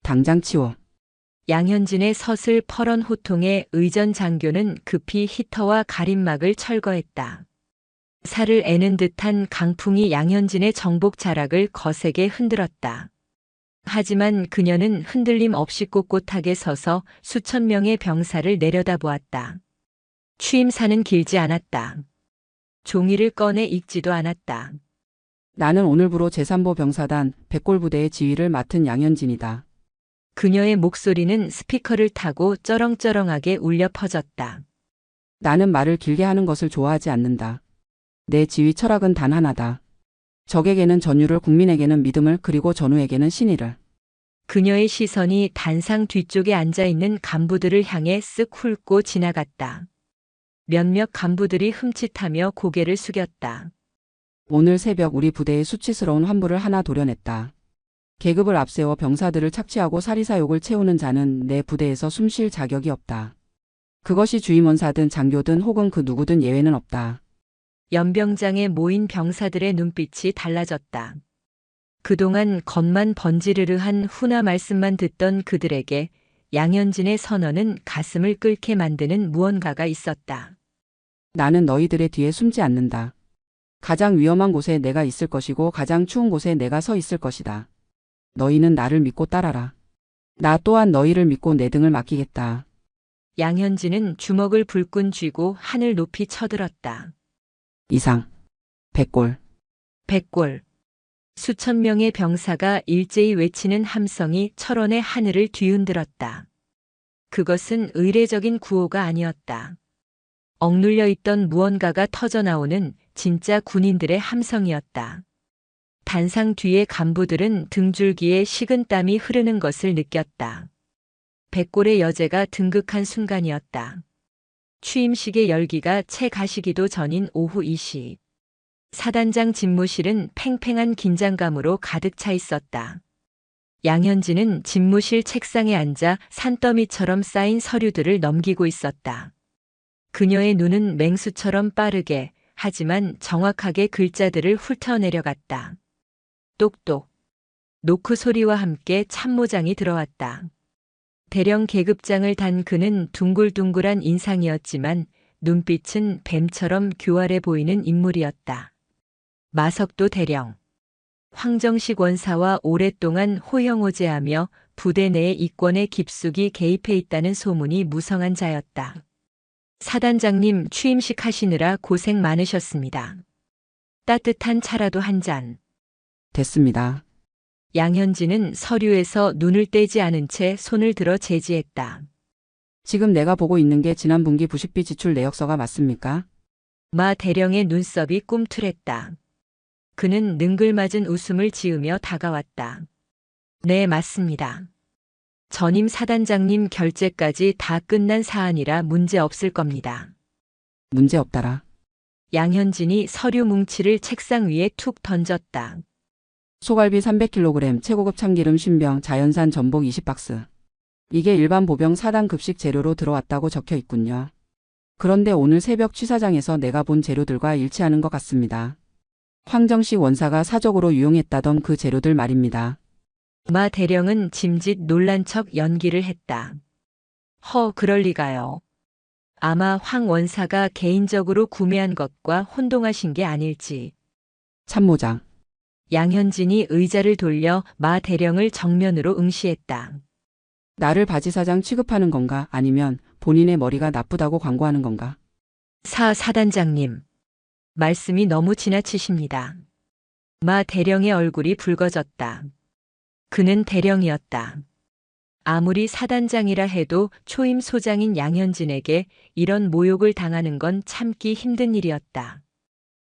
당장 치워. 양현진의 서슬퍼런 호통에 의전 장교는 급히 히터와 가림막을 철거했다. 살을 애는 듯한 강풍이 양현진의 정복 자락을 거세게 흔들었다. 하지만 그녀는 흔들림 없이 꼿꼿하게 서서 수천 명의 병사를 내려다보았다. 취임사는 길지 않았다. 종이를 꺼내 읽지도 않았다. 나는 오늘부로 제3보 병사단 백골부대의 지휘를 맡은 양현진이다. 그녀의 목소리는 스피커를 타고 쩌렁쩌렁하게 울려 퍼졌다. 나는 말을 길게 하는 것을 좋아하지 않는다. 내 지휘 철학은 단 하나다. 적에게는 전율을, 국민에게는 믿음을, 그리고 전우에게는 신의를. 그녀의 시선이 단상 뒤쪽에 앉아있는 간부들을 향해 쓱 훑고 지나갔다. 몇몇 간부들이 흠칫하며 고개를 숙였다. 오늘 새벽 우리 부대의 수치스러운 환부를 하나 도려냈다. 계급을 앞세워 병사들을 착취하고 사리사욕을 채우는 자는 내 부대에서 숨 쉴 자격이 없다. 그것이 주임원사든 장교든 혹은 그 누구든 예외는 없다. 연병장에 모인 병사들의 눈빛이 달라졌다. 그동안 겉만 번지르르한 훈화 말씀만 듣던 그들에게 양현진의 선언은 가슴을 끓게 만드는 무언가가 있었다. 나는 너희들의 뒤에 숨지 않는다. 가장 위험한 곳에 내가 있을 것이고 가장 추운 곳에 내가 서 있을 것이다. 너희는 나를 믿고 따라라. 나 또한 너희를 믿고 내 등을 맡기겠다. 양현진은 주먹을 불끈 쥐고 하늘 높이 쳐들었다. 이상. 백골. 백골. 수천 명의 병사가 일제히 외치는 함성이 철원의 하늘을 뒤흔들었다. 그것은 의례적인 구호가 아니었다. 억눌려 있던 무언가가 터져나오는 진짜 군인들의 함성이었다. 단상 뒤의 간부들은 등줄기에 식은땀이 흐르는 것을 느꼈다. 백골의 여제가 등극한 순간이었다. 취임식의 열기가 채 가시기도 전인 오후 2시. 사단장 집무실은 팽팽한 긴장감으로 가득 차 있었다. 양현진은 집무실 책상에 앉아 산더미처럼 쌓인 서류들을 넘기고 있었다. 그녀의 눈은 맹수처럼 빠르게 하지만 정확하게 글자들을 훑어내려갔다. 똑똑. 노크 소리와 함께 참모장이 들어왔다. 대령 계급장을 단 그는 둥글둥글한 인상이었지만 눈빛은 뱀처럼 교활해 보이는 인물이었다. 마석도 대령. 황정식 원사와 오랫동안 호형호재하며 부대 내의 이권에 깊숙이 개입해 있다는 소문이 무성한 자였다. 사단장님 취임식 하시느라 고생 많으셨습니다. 따뜻한 차라도 한 잔. 됐습니다. 양현진은 서류에서 눈을 떼지 않은 채 손을 들어 제지했다. 지금 내가 보고 있는 게 지난 분기 부식비 지출 내역서가 맞습니까? 마 대령의 눈썹이 꿈틀했다. 그는 능글맞은 웃음을 지으며 다가왔다. 네, 맞습니다. 전임 사단장님 결재까지 다 끝난 사안이라 문제 없을 겁니다. 문제 없다라. 양현진이 서류 뭉치를 책상 위에 툭 던졌다. 소갈비 300kg, 최고급 참기름 50병, 자연산 전복 20박스. 이게 일반 보병 사단 급식 재료로 들어왔다고 적혀 있군요. 그런데 오늘 새벽 취사장에서 내가 본 재료들과 일치하는 것 같습니다. 황정식 원사가 사적으로 유용했다던 그 재료들 말입니다. 마 대령은 짐짓 놀란 척 연기를 했다. 그럴 리가요. 아마 황 원사가 개인적으로 구매한 것과 혼동하신 게 아닐지. 참모장. 양현진이 의자를 돌려 마 대령을 정면으로 응시했다. 나를 바지사장 취급하는 건가 아니면 본인의 머리가 나쁘다고 광고하는 건가? 사단장님. 말씀이 너무 지나치십니다. 마 대령의 얼굴이 붉어졌다. 그는 대령이었다. 아무리 사단장이라 해도 초임 소장인 양현진에게 이런 모욕을 당하는 건 참기 힘든 일이었다.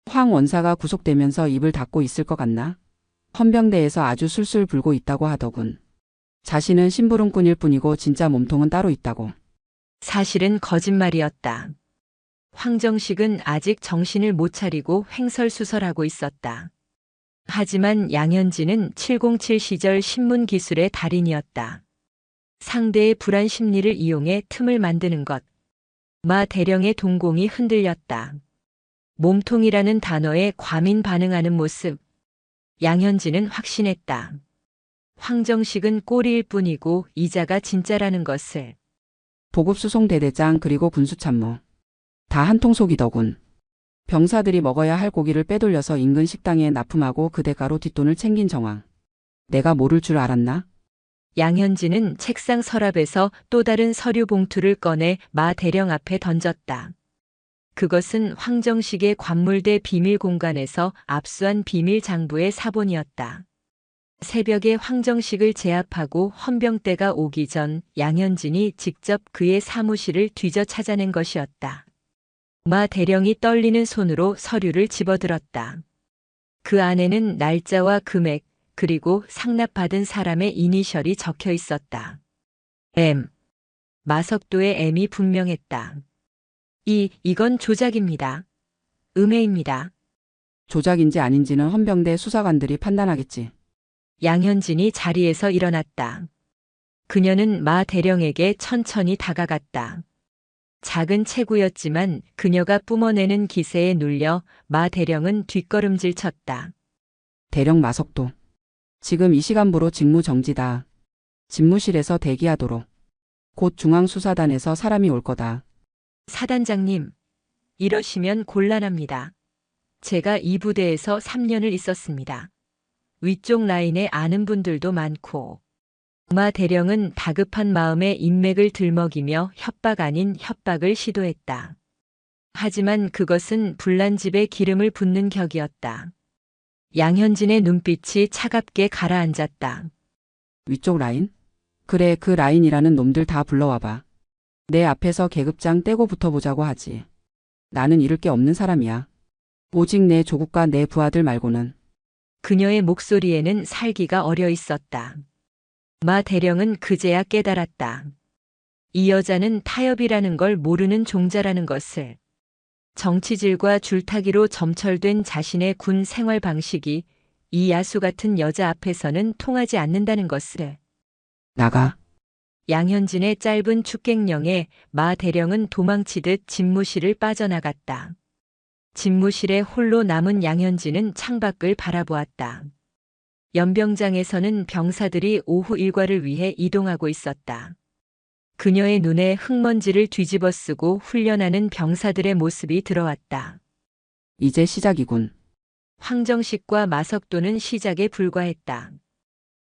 황 원사가 구속되면서 입을 닫고 있을 것 같나? 헌병대에서 아주 술술 불고 있다고 하더군. 자신은 심부름꾼일 뿐이고 진짜 몸통은 따로 있다고. 사실은 거짓말이었다. 황정식은 아직 정신을 못 차리고 횡설수설하고 있었다. 하지만 양현진은 707 시절 신문 기술의 달인이었다. 상대의 불안 심리를 이용해 틈을 만드는 것. 마 대령의 동공이 흔들렸다. 몸통이라는 단어에 과민 반응하는 모습. 양현진은 확신했다. 황정식은 꼬리일 뿐이고 이자가 진짜라는 것을. 보급수송대대장 그리고 군수참모. 다 한통속이더군. 병사들이 먹어야 할 고기를 빼돌려서 인근 식당에 납품하고 그 대가로 뒷돈을 챙긴 정황. 내가 모를 줄 알았나? 양현진은 책상 서랍에서 또 다른 서류 봉투를 꺼내 마 대령 앞에 던졌다. 그것은 황정식의 관물대 비밀 공간에서 압수한 비밀 장부의 사본이었다. 새벽에 황정식을 제압하고 헌병대가 오기 전 양현진이 직접 그의 사무실을 뒤져 찾아낸 것이었다. 마 대령이 떨리는 손으로 서류를 집어들었다. 그 안에는 날짜와 금액, 그리고 상납받은 사람의 이니셜이 적혀 있었다. M. 마석도의 M이 분명했다. 이건 조작입니다. 음해입니다. 조작인지 아닌지는 헌병대 수사관들이 판단하겠지. 양현진이 자리에서 일어났다. 그녀는 마 대령에게 천천히 다가갔다. 작은 체구였지만 그녀가 뿜어내는 기세에 눌려 마 대령은 뒷걸음질 쳤다. 대령 마석도. 지금 이 시간부로 직무 정지다. 집무실에서 대기하도록. 곧 중앙수사단에서 사람이 올 거다. 사단장님, 이러시면 곤란합니다. 제가 이 부대에서 3년을 있었습니다. 위쪽 라인에 아는 분들도 많고. 마 대령은 다급한 마음에 인맥을 들먹이며 협박 아닌 협박을 시도했다. 하지만 그것은 불난집에 기름을 붓는 격이었다. 양현진의 눈빛이 차갑게 가라앉았다. 위쪽 라인? 그래, 그 라인이라는 놈들 다 불러와봐. 내 앞에서 계급장 떼고 붙어보자고 하지. 나는 잃을 게 없는 사람이야. 오직 내 조국과 내 부하들 말고는. 그녀의 목소리에는 살기가 어려 있었다. 마 대령은 그제야 깨달았다. 이 여자는 타협이라는 걸 모르는 종자라는 것을. 정치질과 줄타기로 점철된 자신의 군 생활 방식이 이 야수 같은 여자 앞에서는 통하지 않는다는 것을. 나가. 양현진의 짧은 축객령에 마 대령은 도망치듯 집무실을 빠져나갔다. 집무실에 홀로 남은 양현진은 창밖을 바라보았다. 연병장에서는 병사들이 오후 일과를 위해 이동하고 있었다. 그녀의 눈에 흙먼지를 뒤집어 쓰고 훈련하는 병사들의 모습이 들어왔다. 이제 시작이군. 황정식과 마석도는 시작에 불과했다.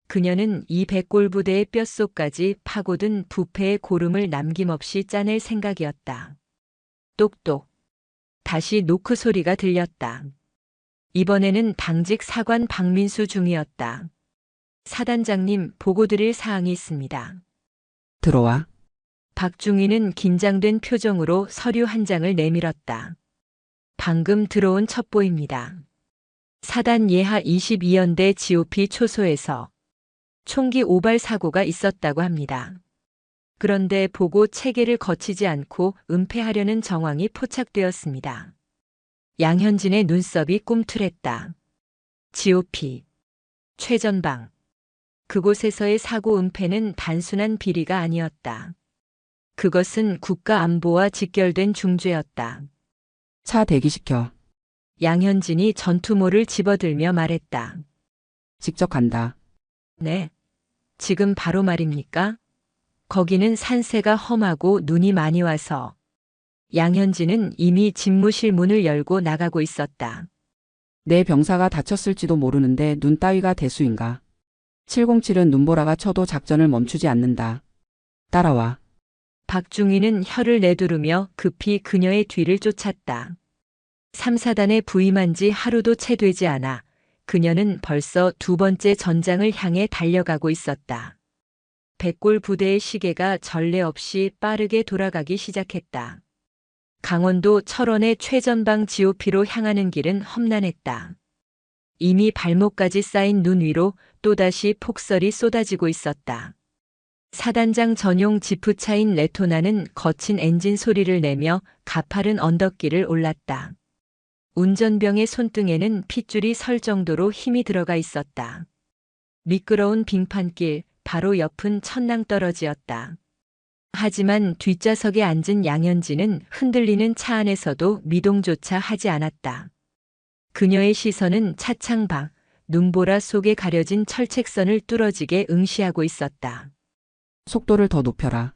그녀는 이 백골부대의 뼛속까지 파고든 부패의 고름을 남김없이 짜낼 생각이었다. 똑똑. 다시 노크 소리가 들렸다. 이번에는 당직 사관 박민수 중이었다. 사단장님, 보고드릴 사항이 있습니다. 들어와. 박중희는 긴장된 표정으로 서류 한 장을 내밀었다. 방금 들어온 첩보입니다. 사단 예하 22연대 GOP 초소에서 총기 오발 사고가 있었다고 합니다. 그런데 보고 체계를 거치지 않고 은폐하려는 정황이 포착되었습니다. 양현진의 눈썹이 꿈틀했다. GOP. 최전방. 그곳에서의 사고 은폐는 단순한 비리가 아니었다. 그것은 국가 안보와 직결된 중죄였다. 차 대기시켜. 양현진이 전투모를 집어들며 말했다. 직접 간다. 네. 지금 바로 말입니까? 거기는 산세가 험하고 눈이 많이 와서. 양현진은 이미 집무실 문을 열고 나가고 있었다. 내 병사가 다쳤을지도 모르는데 눈 따위가 대수인가. 707은 눈보라가 쳐도 작전을 멈추지 않는다. 따라와. 박중희는 혀를 내두르며 급히 그녀의 뒤를 쫓았다. 3사단에 부임한 지 하루도 채 되지 않아 그녀는 벌써 두 번째 전장을 향해 달려가고 있었다. 백골 부대의 시계가 전례 없이 빠르게 돌아가기 시작했다. 강원도 철원의 최전방 GOP로 향하는 길은 험난했다. 이미 발목까지 쌓인 눈 위로 또다시 폭설이 쏟아지고 있었다. 사단장 전용 지프차인 레토나는 거친 엔진 소리를 내며 가파른 언덕길을 올랐다. 운전병의 손등에는 핏줄이 설 정도로 힘이 들어가 있었다. 미끄러운 빙판길, 바로 옆은 천낭떠러지였다. 하지만 뒷좌석에 앉은 양현진은 흔들리는 차 안에서도 미동조차 하지 않았다. 그녀의 시선은 차창 밖, 눈보라 속에 가려진 철책선을 뚫어지게 응시하고 있었다. 속도를 더 높여라.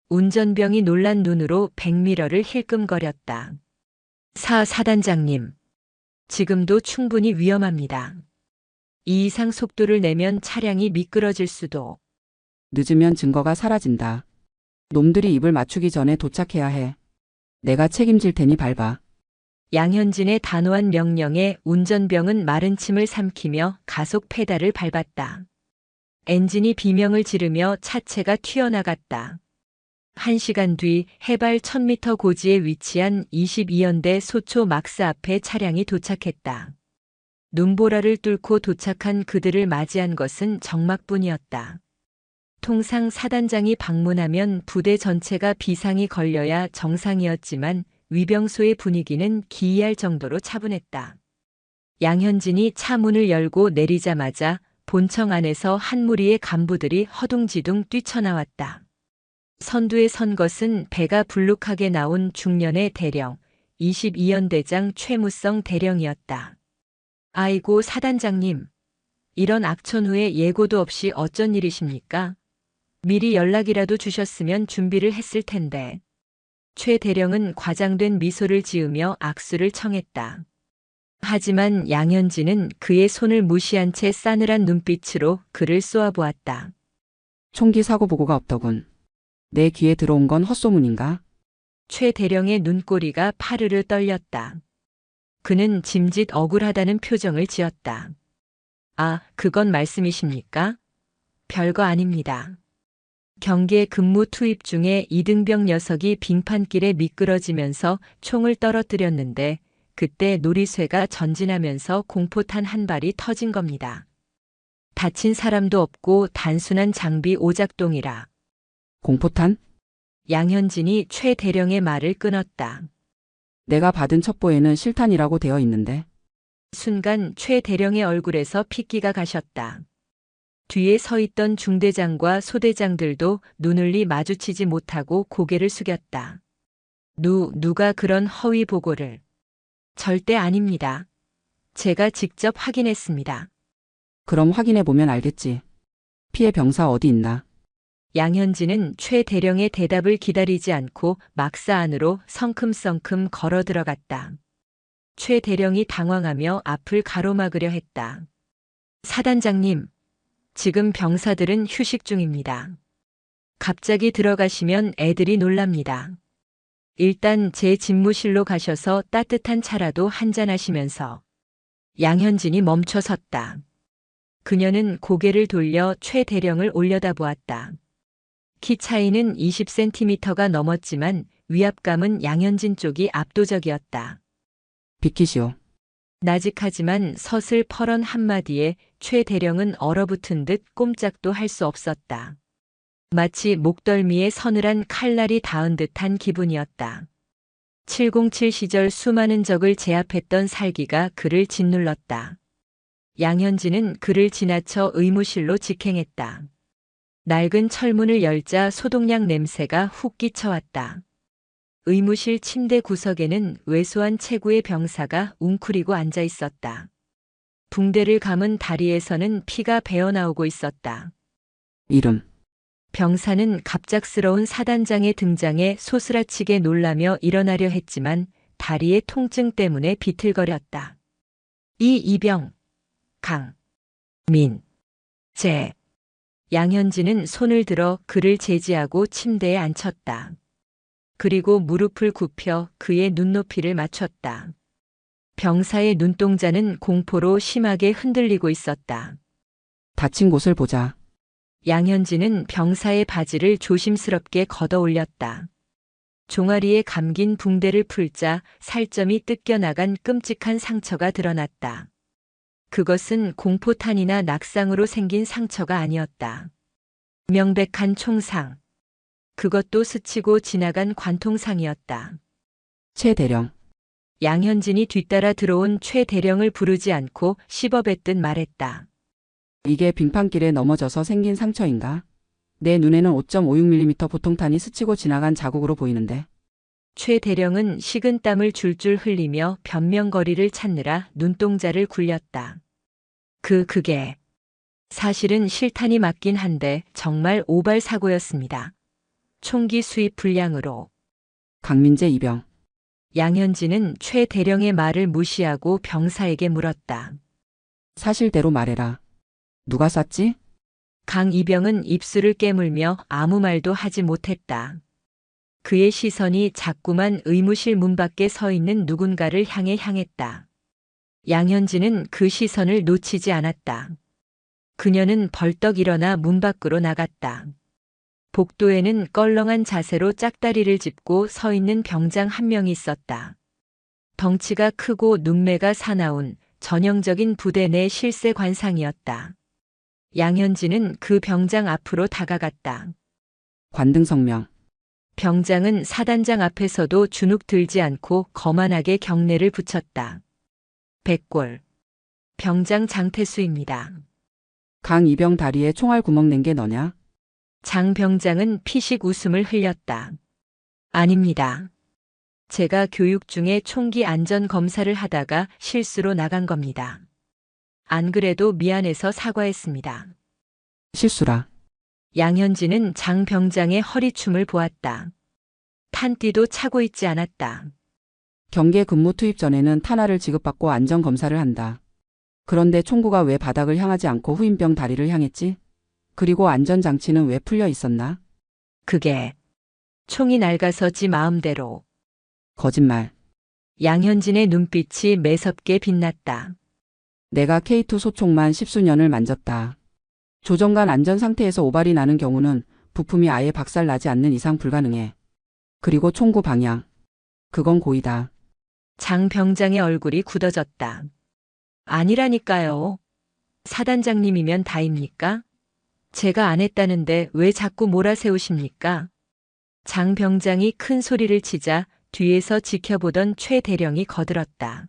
운전병이 놀란 눈으로 백미러를 힐끔거렸다. 사단장님. 지금도 충분히 위험합니다. 이 이상 속도를 내면 차량이 미끄러질 수도. 늦으면 증거가 사라진다. 놈들이 입을 맞추기 전에 도착해야 해. 내가 책임질 테니 밟아. 양현진의 단호한 명령에 운전병은 마른 침을 삼키며 가속 페달을 밟았다. 엔진이 비명을 지르며 차체가 튀어나갔다. 1시간 뒤 해발 1000m 고지에 위치한 22연대 소초 막스 앞에 차량이 도착했다. 눈보라를 뚫고 도착한 그들을 맞이한 것은 정막뿐이었다. 통상 사단장이 방문하면 부대 전체가 비상이 걸려야 정상이었지만 위병소의 분위기는 기이할 정도로 차분했다. 양현진이 차 문을 열고 내리자마자 본청 안에서 한 무리의 간부들이 허둥지둥 뛰쳐나왔다. 선두에 선 것은 배가 불룩하게 나온 중년의 대령, 22연대장 최무성 대령이었다. 아이고 사단장님, 이런 악천 후에 예고도 없이 어쩐 일이십니까? 미리 연락이라도 주셨으면 준비를 했을 텐데. 최 대령은 과장된 미소를 지으며 악수를 청했다. 하지만 양현진은 그의 손을 무시한 채 싸늘한 눈빛으로 그를 쏘아보았다. 총기 사고 보고가 없더군. 내 귀에 들어온 건 헛소문인가? 최 대령의 눈꼬리가 파르르 떨렸다. 그는 짐짓 억울하다는 표정을 지었다. 아, 그건 말씀이십니까? 별거 아닙니다. 경계 근무 투입 중에 이등병 녀석이 빙판길에 미끄러지면서 총을 떨어뜨렸는데 그때 놀이쇠가 전진하면서 공포탄 한 발이 터진 겁니다. 다친 사람도 없고 단순한 장비 오작동이라. 공포탄? 양현진이 최 대령의 말을 끊었다. 내가 받은 첩보에는 실탄이라고 되어 있는데. 순간 최 대령의 얼굴에서 핏기가 가셨다. 뒤에 서 있던 중대장과 소대장들도 눈을리 마주치지 못하고 고개를 숙였다. 누가 그런 허위 보고를. 절대 아닙니다. 제가 직접 확인했습니다. 그럼 확인해 보면 알겠지. 피해 병사 어디 있나? 양현진은 최 대령의 대답을 기다리지 않고 막사 안으로 성큼성큼 걸어 들어갔다. 최 대령이 당황하며 앞을 가로막으려 했다. 사단장님, 지금 병사들은 휴식 중입니다. 갑자기 들어가시면 애들이 놀랍니다. 일단 제 집무실로 가셔서 따뜻한 차라도 한잔하시면서. 양현진이 멈춰 섰다. 그녀는 고개를 돌려 최 대령을 올려다보았다. 키 차이는 20cm가 넘었지만 위압감은 양현진 쪽이 압도적이었다. 비키시오. 나직하지만 서슬퍼런 한마디에 최 대령은 얼어붙은 듯 꼼짝도 할 수 없었다. 마치 목덜미에 서늘한 칼날이 닿은 듯한 기분이었다. 707 시절 수많은 적을 제압했던 살기가 그를 짓눌렀다. 양현진은 그를 지나쳐 의무실로 직행했다. 낡은 철문을 열자 소독약 냄새가 훅 끼쳐왔다. 의무실 침대 구석에는 왜소한 체구의 병사가 웅크리고 앉아 있었다. 붕대를 감은 다리에서는 피가 배어나오고 있었다. 이름. 병사는 갑작스러운 사단장의 등장에 소스라치게 놀라며 일어나려 했지만 다리의 통증 때문에 비틀거렸다. 이병, 강, 민, 재. 양현진은 손을 들어 그를 제지하고 침대에 앉혔다. 그리고 무릎을 굽혀 그의 눈높이를 맞췄다. 병사의 눈동자는 공포로 심하게 흔들리고 있었다. 다친 곳을 보자. 양현진은 병사의 바지를 조심스럽게 걷어 올렸다. 종아리에 감긴 붕대를 풀자 살점이 뜯겨나간 끔찍한 상처가 드러났다. 그것은 공포탄이나 낙상으로 생긴 상처가 아니었다. 명백한 총상. 그것도 스치고 지나간 관통상이었다. 최 대령. 양현진이 뒤따라 들어온 최 대령을 부르지 않고 씹어뱉듯 말했다. 이게 빙판길에 넘어져서 생긴 상처인가? 내 눈에는 5.56mm 보통탄이 스치고 지나간 자국으로 보이는데. 최 대령은 식은 땀을 줄줄 흘리며 변명거리를 찾느라 눈동자를 굴렸다. 그게 사실은 실탄이 맞긴 한데 정말 오발 사고였습니다. 총기 수입 불량으로. 강민재 이병. 양현진은 최 대령의 말을 무시하고 병사에게 물었다. 사실대로 말해라. 누가 쐈지? 강 이병은 입술을 깨물며 아무 말도 하지 못했다. 그의 시선이 자꾸만 의무실 문 밖에 서 있는 누군가를 향했다. 양현진은 그 시선을 놓치지 않았다. 그녀는 벌떡 일어나 문 밖으로 나갔다. 복도에는 껄렁한 자세로 짝다리를 짚고 서 있는 병장 한 명이 있었다. 덩치가 크고 눈매가 사나운 전형적인 부대 내 실세 관상이었다. 양현진은 그 병장 앞으로 다가갔다. 관등성명. 병장은 사단장 앞에서도 주눅 들지 않고 거만하게 경례를 붙였다. 백골. 병장 장태수입니다. 강 이병 다리에 총알 구멍 낸 게 너냐? 장 병장은 피식 웃음을 흘렸다. 아닙니다. 제가 교육 중에 총기 안전 검사를 하다가 실수로 나간 겁니다. 안 그래도 미안해서 사과했습니다. 실수라. 양현진은 장 병장의 허리춤을 보았다. 탄띠도 차고 있지 않았다. 경계 근무 투입 전에는 탄화를 지급받고 안전 검사를 한다. 그런데 총구가 왜 바닥을 향하지 않고 후임병 다리를 향했지? 그리고 안전장치는 왜 풀려 있었나? 그게 총이 낡아서 지 마음대로. 거짓말. 양현진의 눈빛이 매섭게 빛났다. 내가 K2 소총만 10수년을 만졌다. 조정관 안전 상태에서 오발이 나는 경우는 부품이 아예 박살 나지 않는 이상 불가능해. 그리고 총구 방향. 그건 고의다. 장 병장의 얼굴이 굳어졌다. 아니라니까요. 사단장님이면 다입니까? 제가 안 했다는데 왜 자꾸 몰아세우십니까? 장 병장이 큰 소리를 치자 뒤에서 지켜보던 최 대령이 거들었다.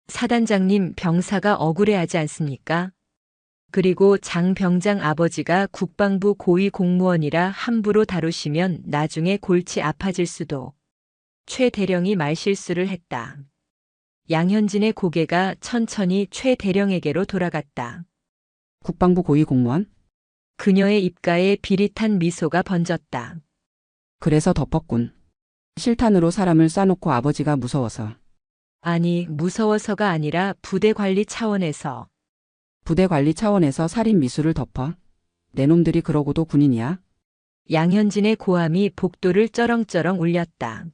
사단장님 병사가 억울해하지 않습니까? 그리고 장 병장 아버지가 국방부 고위 공무원이라 함부로 다루시면 나중에 골치 아파질 수도. 최 대령이 말실수를 했다. 양현진의 고개가 천천히 최 대령에게로 돌아갔다. 국방부 고위 공무원? 그녀의 입가에 비릿한 미소가 번졌다. 그래서 덮었군. 실탄으로 사람을 쏴놓고 아버지가 무서워서. 아니, 무서워서가 아니라 부대 관리 차원에서. 부대 관리 차원에서 살인 미수를 덮어? 내 놈들이 그러고도 군인이야? 양현진의 고함이 복도를 쩌렁쩌렁 울렸다.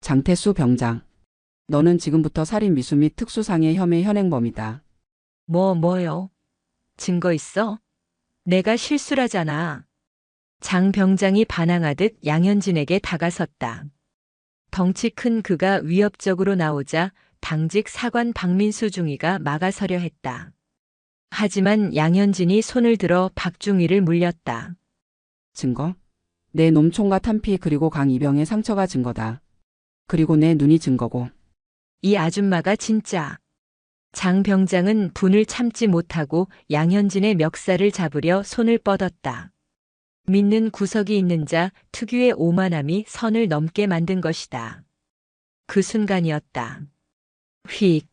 장태수 병장. 너는 지금부터 살인 미수 및 특수상해 혐의 현행범이다. 뭐요? 증거 있어? 내가 실수라잖아. 장 병장이 반항하듯 양현진에게 다가섰다. 덩치 큰 그가 위협적으로 나오자 당직 사관 박민수 중위가 막아서려 했다. 하지만 양현진이 손을 들어 박중위를 물렸다. 증거? 내 놈 총과 탄피 그리고 강 이병의 상처가 증거다. 그리고 내 눈이 증거고. 이 아줌마가 진짜. 장 병장은 분을 참지 못하고 양현진의 멱살을 잡으려 손을 뻗었다. 믿는 구석이 있는 자 특유의 오만함이 선을 넘게 만든 것이다. 그 순간이었다. 휙.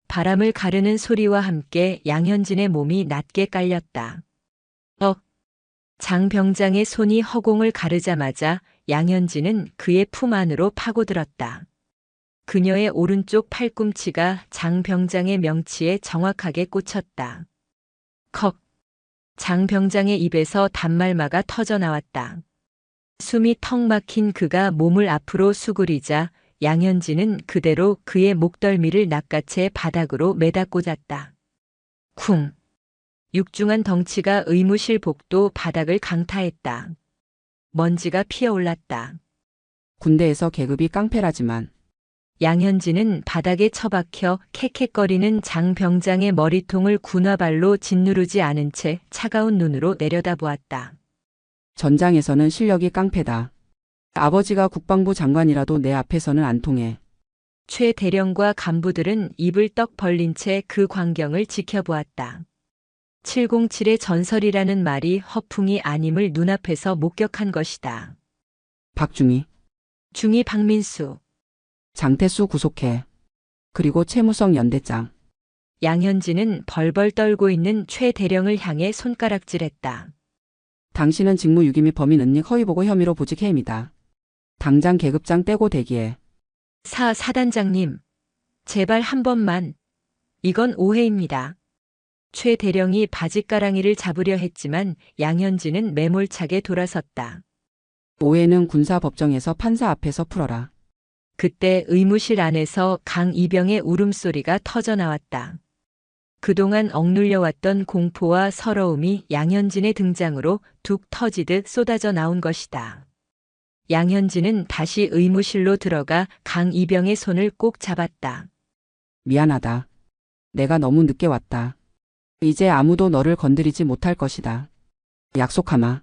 바람을 가르는 소리와 함께 양현진의 몸이 낮게 깔렸다. 장 병장의 손이 허공을 가르자마자 양현진은 그의 품 안으로 파고들었다. 그녀의 오른쪽 팔꿈치가 장 병장의 명치에 정확하게 꽂혔다. 컥. 장 병장의 입에서 단말마가 터져 나왔다. 숨이 턱 막힌 그가 몸을 앞으로 수그리자 양현진은 그대로 그의 목덜미를 낚아채 바닥으로 매다 꽂았다. 쿵. 육중한 덩치가 의무실 복도 바닥을 강타했다. 먼지가 피어올랐다. 군대에서 계급이 깡패라지만. 양현진은 바닥에 처박혀 캑캑거리는 장 병장의 머리통을 군화발로 짓누르지 않은 채 차가운 눈으로 내려다보았다. 전장에서는 실력이 깡패다. 아버지가 국방부 장관이라도 내 앞에서는 안 통해. 최 대령과 간부들은 입을 떡 벌린 채 그 광경을 지켜보았다. 707의 전설이라는 말이 허풍이 아님을 눈앞에서 목격한 것이다. 박중희. 중위 박민수. 장태수 구속해. 그리고 최무성 연대장. 양현진은 벌벌 떨고 있는 최 대령을 향해 손가락질했다. 당신은 직무유기 및 범인 은닉 허위보고 혐의로 보직해입니다. 당장 계급장 떼고 대기해. 사단장님, 제발 한 번만. 이건 오해입니다. 최 대령이 바짓가랑이를 잡으려 했지만 양현진은 매몰차게 돌아섰다. 오해는 군사법정에서 판사 앞에서 풀어라. 그때 의무실 안에서 강이병의 울음소리가 터져 나왔다. 그동안 억눌려왔던 공포와 서러움이 양현진의 등장으로 툭 터지듯 쏟아져 나온 것이다. 양현진은 다시 의무실로 들어가 강이병의 손을 꼭 잡았다. 미안하다. 내가 너무 늦게 왔다. 이제 아무도 너를 건드리지 못할 것이다. 약속하마.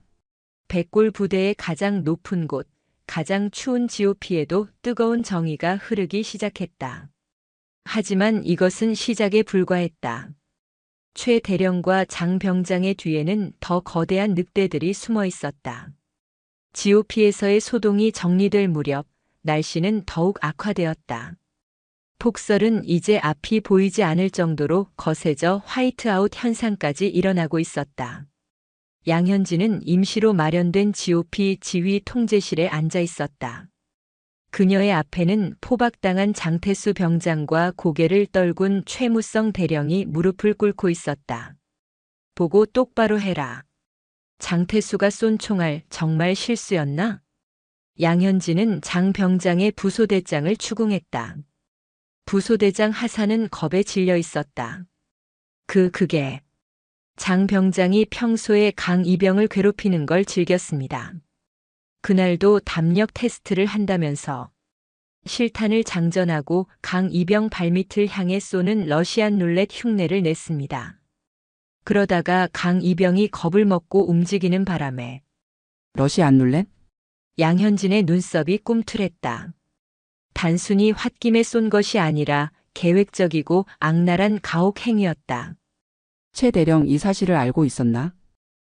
백골 부대의 가장 높은 곳, 가장 추운 GOP에도 뜨거운 정의가 흐르기 시작했다. 하지만 이것은 시작에 불과했다. 최 대령과 장 병장의 뒤에는 더 거대한 늑대들이 숨어 있었다. GOP에서의 소동이 정리될 무렵 날씨는 더욱 악화되었다. 폭설은 이제 앞이 보이지 않을 정도로 거세져 화이트아웃 현상까지 일어나고 있었다. 양현진은 임시로 마련된 GOP 지휘 통제실에 앉아 있었다. 그녀의 앞에는 포박당한 장태수 병장과 고개를 떨군 최무성 대령이 무릎을 꿇고 있었다. 보고 똑바로 해라. 장태수가 쏜 총알 정말 실수였나? 양현진은 장 병장의 부소대장을 추궁했다. 부소대장 하사는 겁에 질려 있었다. 그게 장 병장이 평소에 강이병을 괴롭히는 걸 즐겼습니다. 그날도 담력 테스트를 한다면서 실탄을 장전하고 강이병 발밑을 향해 쏘는 러시안 룰렛 흉내를 냈습니다. 그러다가 강이병이 겁을 먹고 움직이는 바람에 러시안 룰렛? 양현진의 눈썹이 꿈틀했다. 단순히 홧김에 쏜 것이 아니라 계획적이고 악랄한 가혹 행위였다. 최 대령 이 사실을 알고 있었나?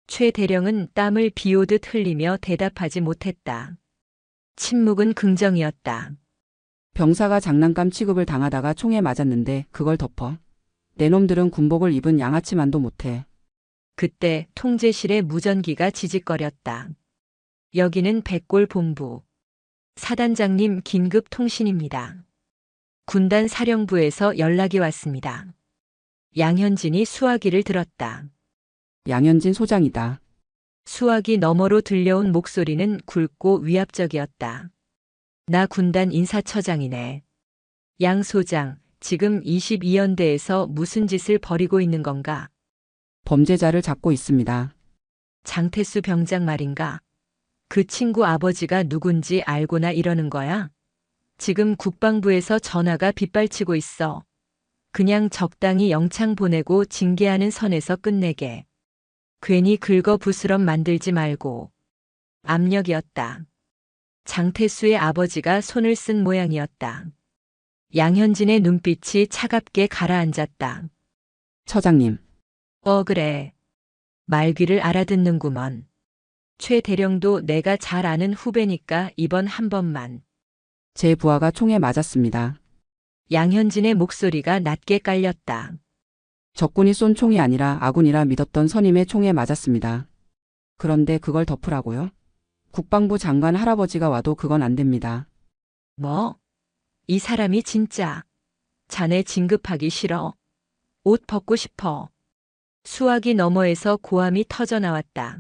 최 대령은 땀을 비오듯 흘리며 대답하지 못했다. 침묵은 긍정이었다. 병사가 장난감 취급을 당하다가 총에 맞았는데 그걸 덮어. 내 놈들은 군복을 입은 양아치만도 못해. 그때 통제실의 무전기가 지직거렸다. 여기는 백골 본부. 사단장님 긴급 통신입니다. 군단 사령부에서 연락이 왔습니다. 양현진이 수화기를 들었다. 양현진 소장이다. 수화기 너머로 들려온 목소리는 굵고 위압적이었다. 나 군단 인사처장이네. 양 소장, 지금 22연대에서 무슨 짓을 벌이고 있는 건가? 범죄자를 잡고 있습니다. 장태수 병장 말인가? 그 친구 아버지가 누군지 알고나 이러는 거야? 지금 국방부에서 전화가 빗발치고 있어. 그냥 적당히 영창 보내고 징계하는 선에서 끝내게. 괜히 긁어부스럼 만들지 말고. 압력이었다. 장태수의 아버지가 손을 쓴 모양이었다. 양현진의 눈빛이 차갑게 가라앉았다. 처장님. 그래. 말귀를 알아듣는구먼. 최 대령도 내가 잘 아는 후배니까 이번 한 번만. 제 부하가 총에 맞았습니다. 양현진의 목소리가 낮게 깔렸다. 적군이 쏜 총이 아니라 아군이라 믿었던 선임의 총에 맞았습니다. 그런데 그걸 덮으라고요? 국방부 장관 할아버지가 와도 그건 안 됩니다. 뭐? 이 사람이 진짜. 자네 진급하기 싫어. 옷 벗고 싶어. 수화기 너머에서 고함이 터져 나왔다.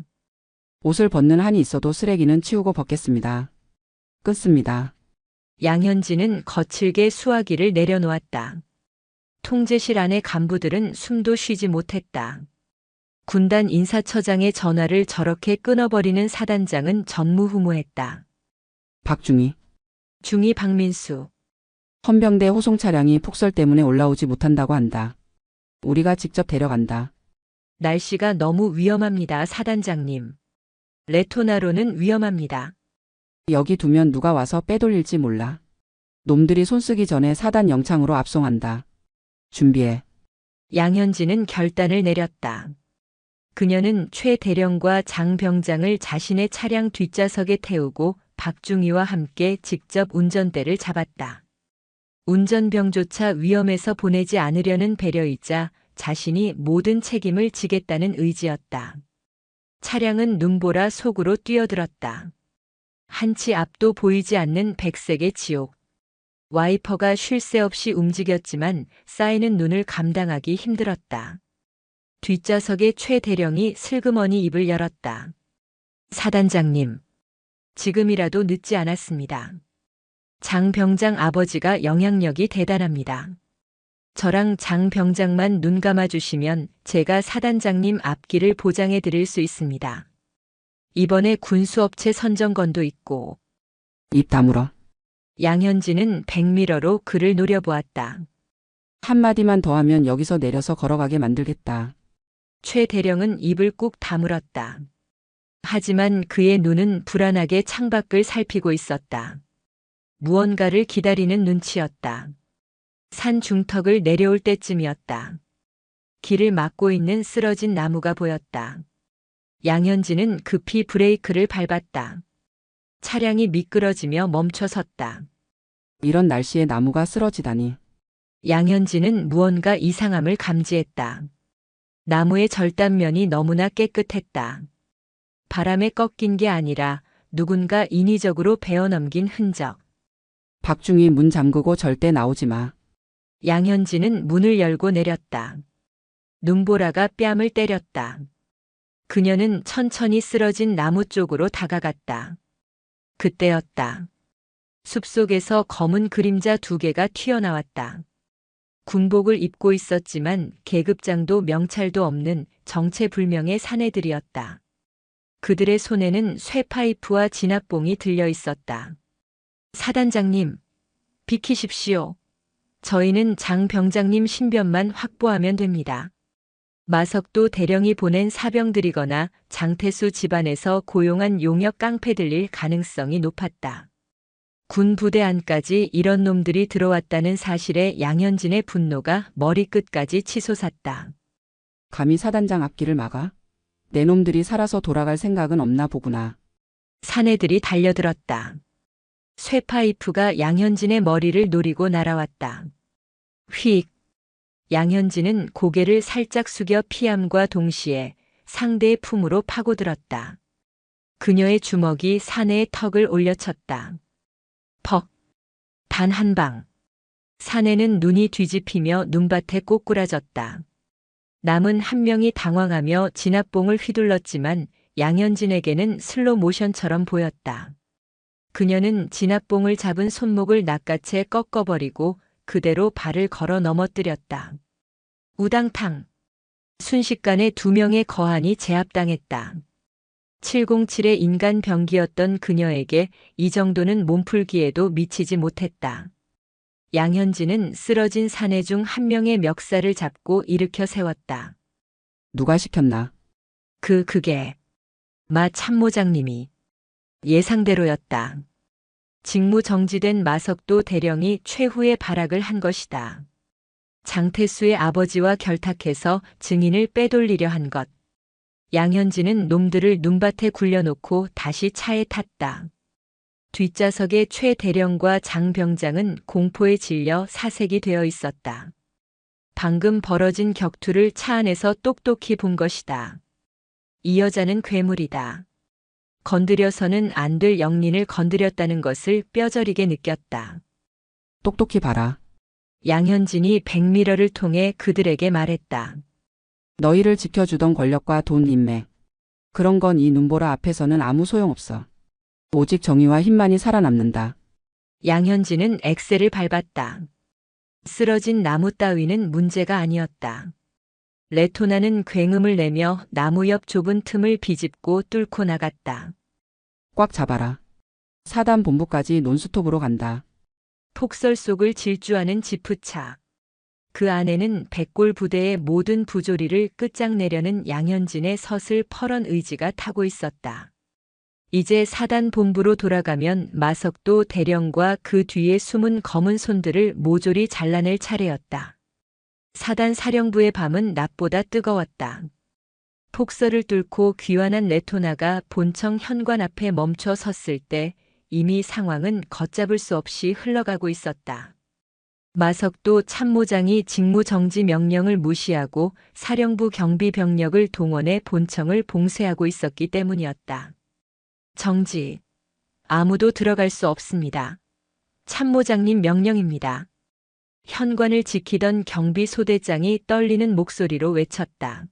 옷을 벗는 한이 있어도 쓰레기는 치우고 벗겠습니다. 끊습니다. 양현진은 거칠게 수화기를 내려놓았다. 통제실 안의 간부들은 숨도 쉬지 못했다. 군단 인사처장의 전화를 저렇게 끊어버리는 사단장은 전무후무했다. 박중희. 중위 박민수. 헌병대 호송 차량이 폭설 때문에 올라오지 못한다고 한다. 우리가 직접 데려간다. 날씨가 너무 위험합니다, 사단장님. 레토나로는 위험합니다. 여기 두면 누가 와서 빼돌릴지 몰라. 놈들이 손쓰기 전에 사단 영창으로 압송한다. 준비해. 양현진은 결단을 내렸다. 그녀는 최 대령과 장 병장을 자신의 차량 뒷좌석에 태우고 박중희와 함께 직접 운전대를 잡았다. 운전병조차 위험에서 보내지 않으려는 배려이자 자신이 모든 책임을 지겠다는 의지였다. 차량은 눈보라 속으로 뛰어들었다. 한치 앞도 보이지 않는 백색의 지옥. 와이퍼가 쉴 새 없이 움직였지만 쌓이는 눈을 감당하기 힘들었다. 뒷좌석의 최 대령이 슬그머니 입을 열었다. 사단장님, 지금이라도 늦지 않았습니다. 장 병장 아버지가 영향력이 대단합니다. 저랑 장 병장만 눈 감아주시면 제가 사단장님 앞길을 보장해 드릴 수 있습니다. 이번에 군수업체 선정건도 있고. 입 다물어. 양현진은 백미러로 그를 노려보았다. 한마디만 더 하면 여기서 내려서 걸어가게 만들겠다. 최 대령은 입을 꾹 다물었다. 하지만 그의 눈은 불안하게 창밖을 살피고 있었다. 무언가를 기다리는 눈치였다. 산 중턱을 내려올 때쯤이었다. 길을 막고 있는 쓰러진 나무가 보였다. 양현진은 급히 브레이크를 밟았다. 차량이 미끄러지며 멈춰 섰다. 이런 날씨에 나무가 쓰러지다니. 양현진은 무언가 이상함을 감지했다. 나무의 절단면이 너무나 깨끗했다. 바람에 꺾인 게 아니라 누군가 인위적으로 베어넘긴 흔적. 박중희 문 잠그고 절대 나오지 마. 양현진은 문을 열고 내렸다. 눈보라가 뺨을 때렸다. 그녀는 천천히 쓰러진 나무 쪽으로 다가갔다. 그때였다. 숲속에서 검은 그림자 2개가 튀어나왔다. 군복을 입고 있었지만 계급장도 명찰도 없는 정체불명의 사내들이었다. 그들의 손에는 쇠파이프와 진압봉이 들려 있었다. 사단장님, 비키십시오. 저희는 장 병장님 신변만 확보하면 됩니다. 마석도 대령이 보낸 사병들이거나 장태수 집안에서 고용한 용역 깡패들일 가능성이 높았다. 군 부대 안까지 이런 놈들이 들어왔다는 사실에 양현진의 분노가 머리끝까지 치솟았다. 감히 사단장 앞길을 막아? 내 놈들이 살아서 돌아갈 생각은 없나 보구나. 사내들이 달려들었다. 쇠파이프가 양현진의 머리를 노리고 날아왔다. 휙! 양현진은 고개를 살짝 숙여 피함과 동시에 상대의 품으로 파고들었다. 그녀의 주먹이 사내의 턱을 올려쳤다. 퍽! 단 한 방. 사내는 눈이 뒤집히며 눈밭에 꼬꾸라졌다. 남은 한 명이 당황하며 진압봉을 휘둘렀지만 양현진에게는 슬로 모션처럼 보였다. 그녀는 진압봉을 잡은 손목을 낚아채 꺾어버리고 그대로 발을 걸어 넘어뜨렸다. 우당탕. 순식간에 2명의 거한이 제압당했다. 707의 인간 병기였던 그녀에게 이 정도는 몸풀기에도 미치지 못했다. 양현진은 쓰러진 사내 중 한 명의 멱살을 잡고 일으켜 세웠다. 누가 시켰나? 그게 마 참모장님이. 예상대로였다. 직무 정지된 마석도 대령이 최후의 발악을 한 것이다. 장태수의 아버지와 결탁해서 증인을 빼돌리려 한 것. 양현진은 놈들을 눈밭에 굴려놓고 다시 차에 탔다. 뒷좌석의 최 대령과 장 병장은 공포에 질려 사색이 되어 있었다. 방금 벌어진 격투를 차 안에서 똑똑히 본 것이다. 이 여자는 괴물이다. 건드려서는 안 될 영린을 건드렸다는 것을 뼈저리게 느꼈다. 똑똑히 봐라. 양현진이 백미러를 통해 그들에게 말했다. 너희를 지켜주던 권력과 돈 인맥. 그런 건 이 눈보라 앞에서는 아무 소용없어. 오직 정의와 힘만이 살아남는다. 양현진은 엑셀을 밟았다. 쓰러진 나무 따위는 문제가 아니었다. 레토나는 굉음을 내며 나무 옆 좁은 틈을 비집고 뚫고 나갔다. 꽉 잡아라. 사단 본부까지 논스톱으로 간다. 폭설 속을 질주하는 지프차. 그 안에는 백골 부대의 모든 부조리를 끝장내려는 양현진의 서슬 퍼런 의지가 타고 있었다. 이제 사단 본부로 돌아가면 마석도 대령과 그 뒤에 숨은 검은 손들을 모조리 잘라낼 차례였다. 사단 사령부의 밤은 낮보다 뜨거웠다. 폭설을 뚫고 귀환한 레토나가 본청 현관 앞에 멈춰 섰을 때 이미 상황은 걷잡을 수 없이 흘러가고 있었다. 마석도 참모장이 직무정지 명령을 무시하고 사령부 경비병력을 동원해 본청을 봉쇄하고 있었기 때문이었다. 정지. 아무도 들어갈 수 없습니다. 참모장님 명령입니다. 현관을 지키던 경비소대장이 떨리는 목소리로 외쳤다.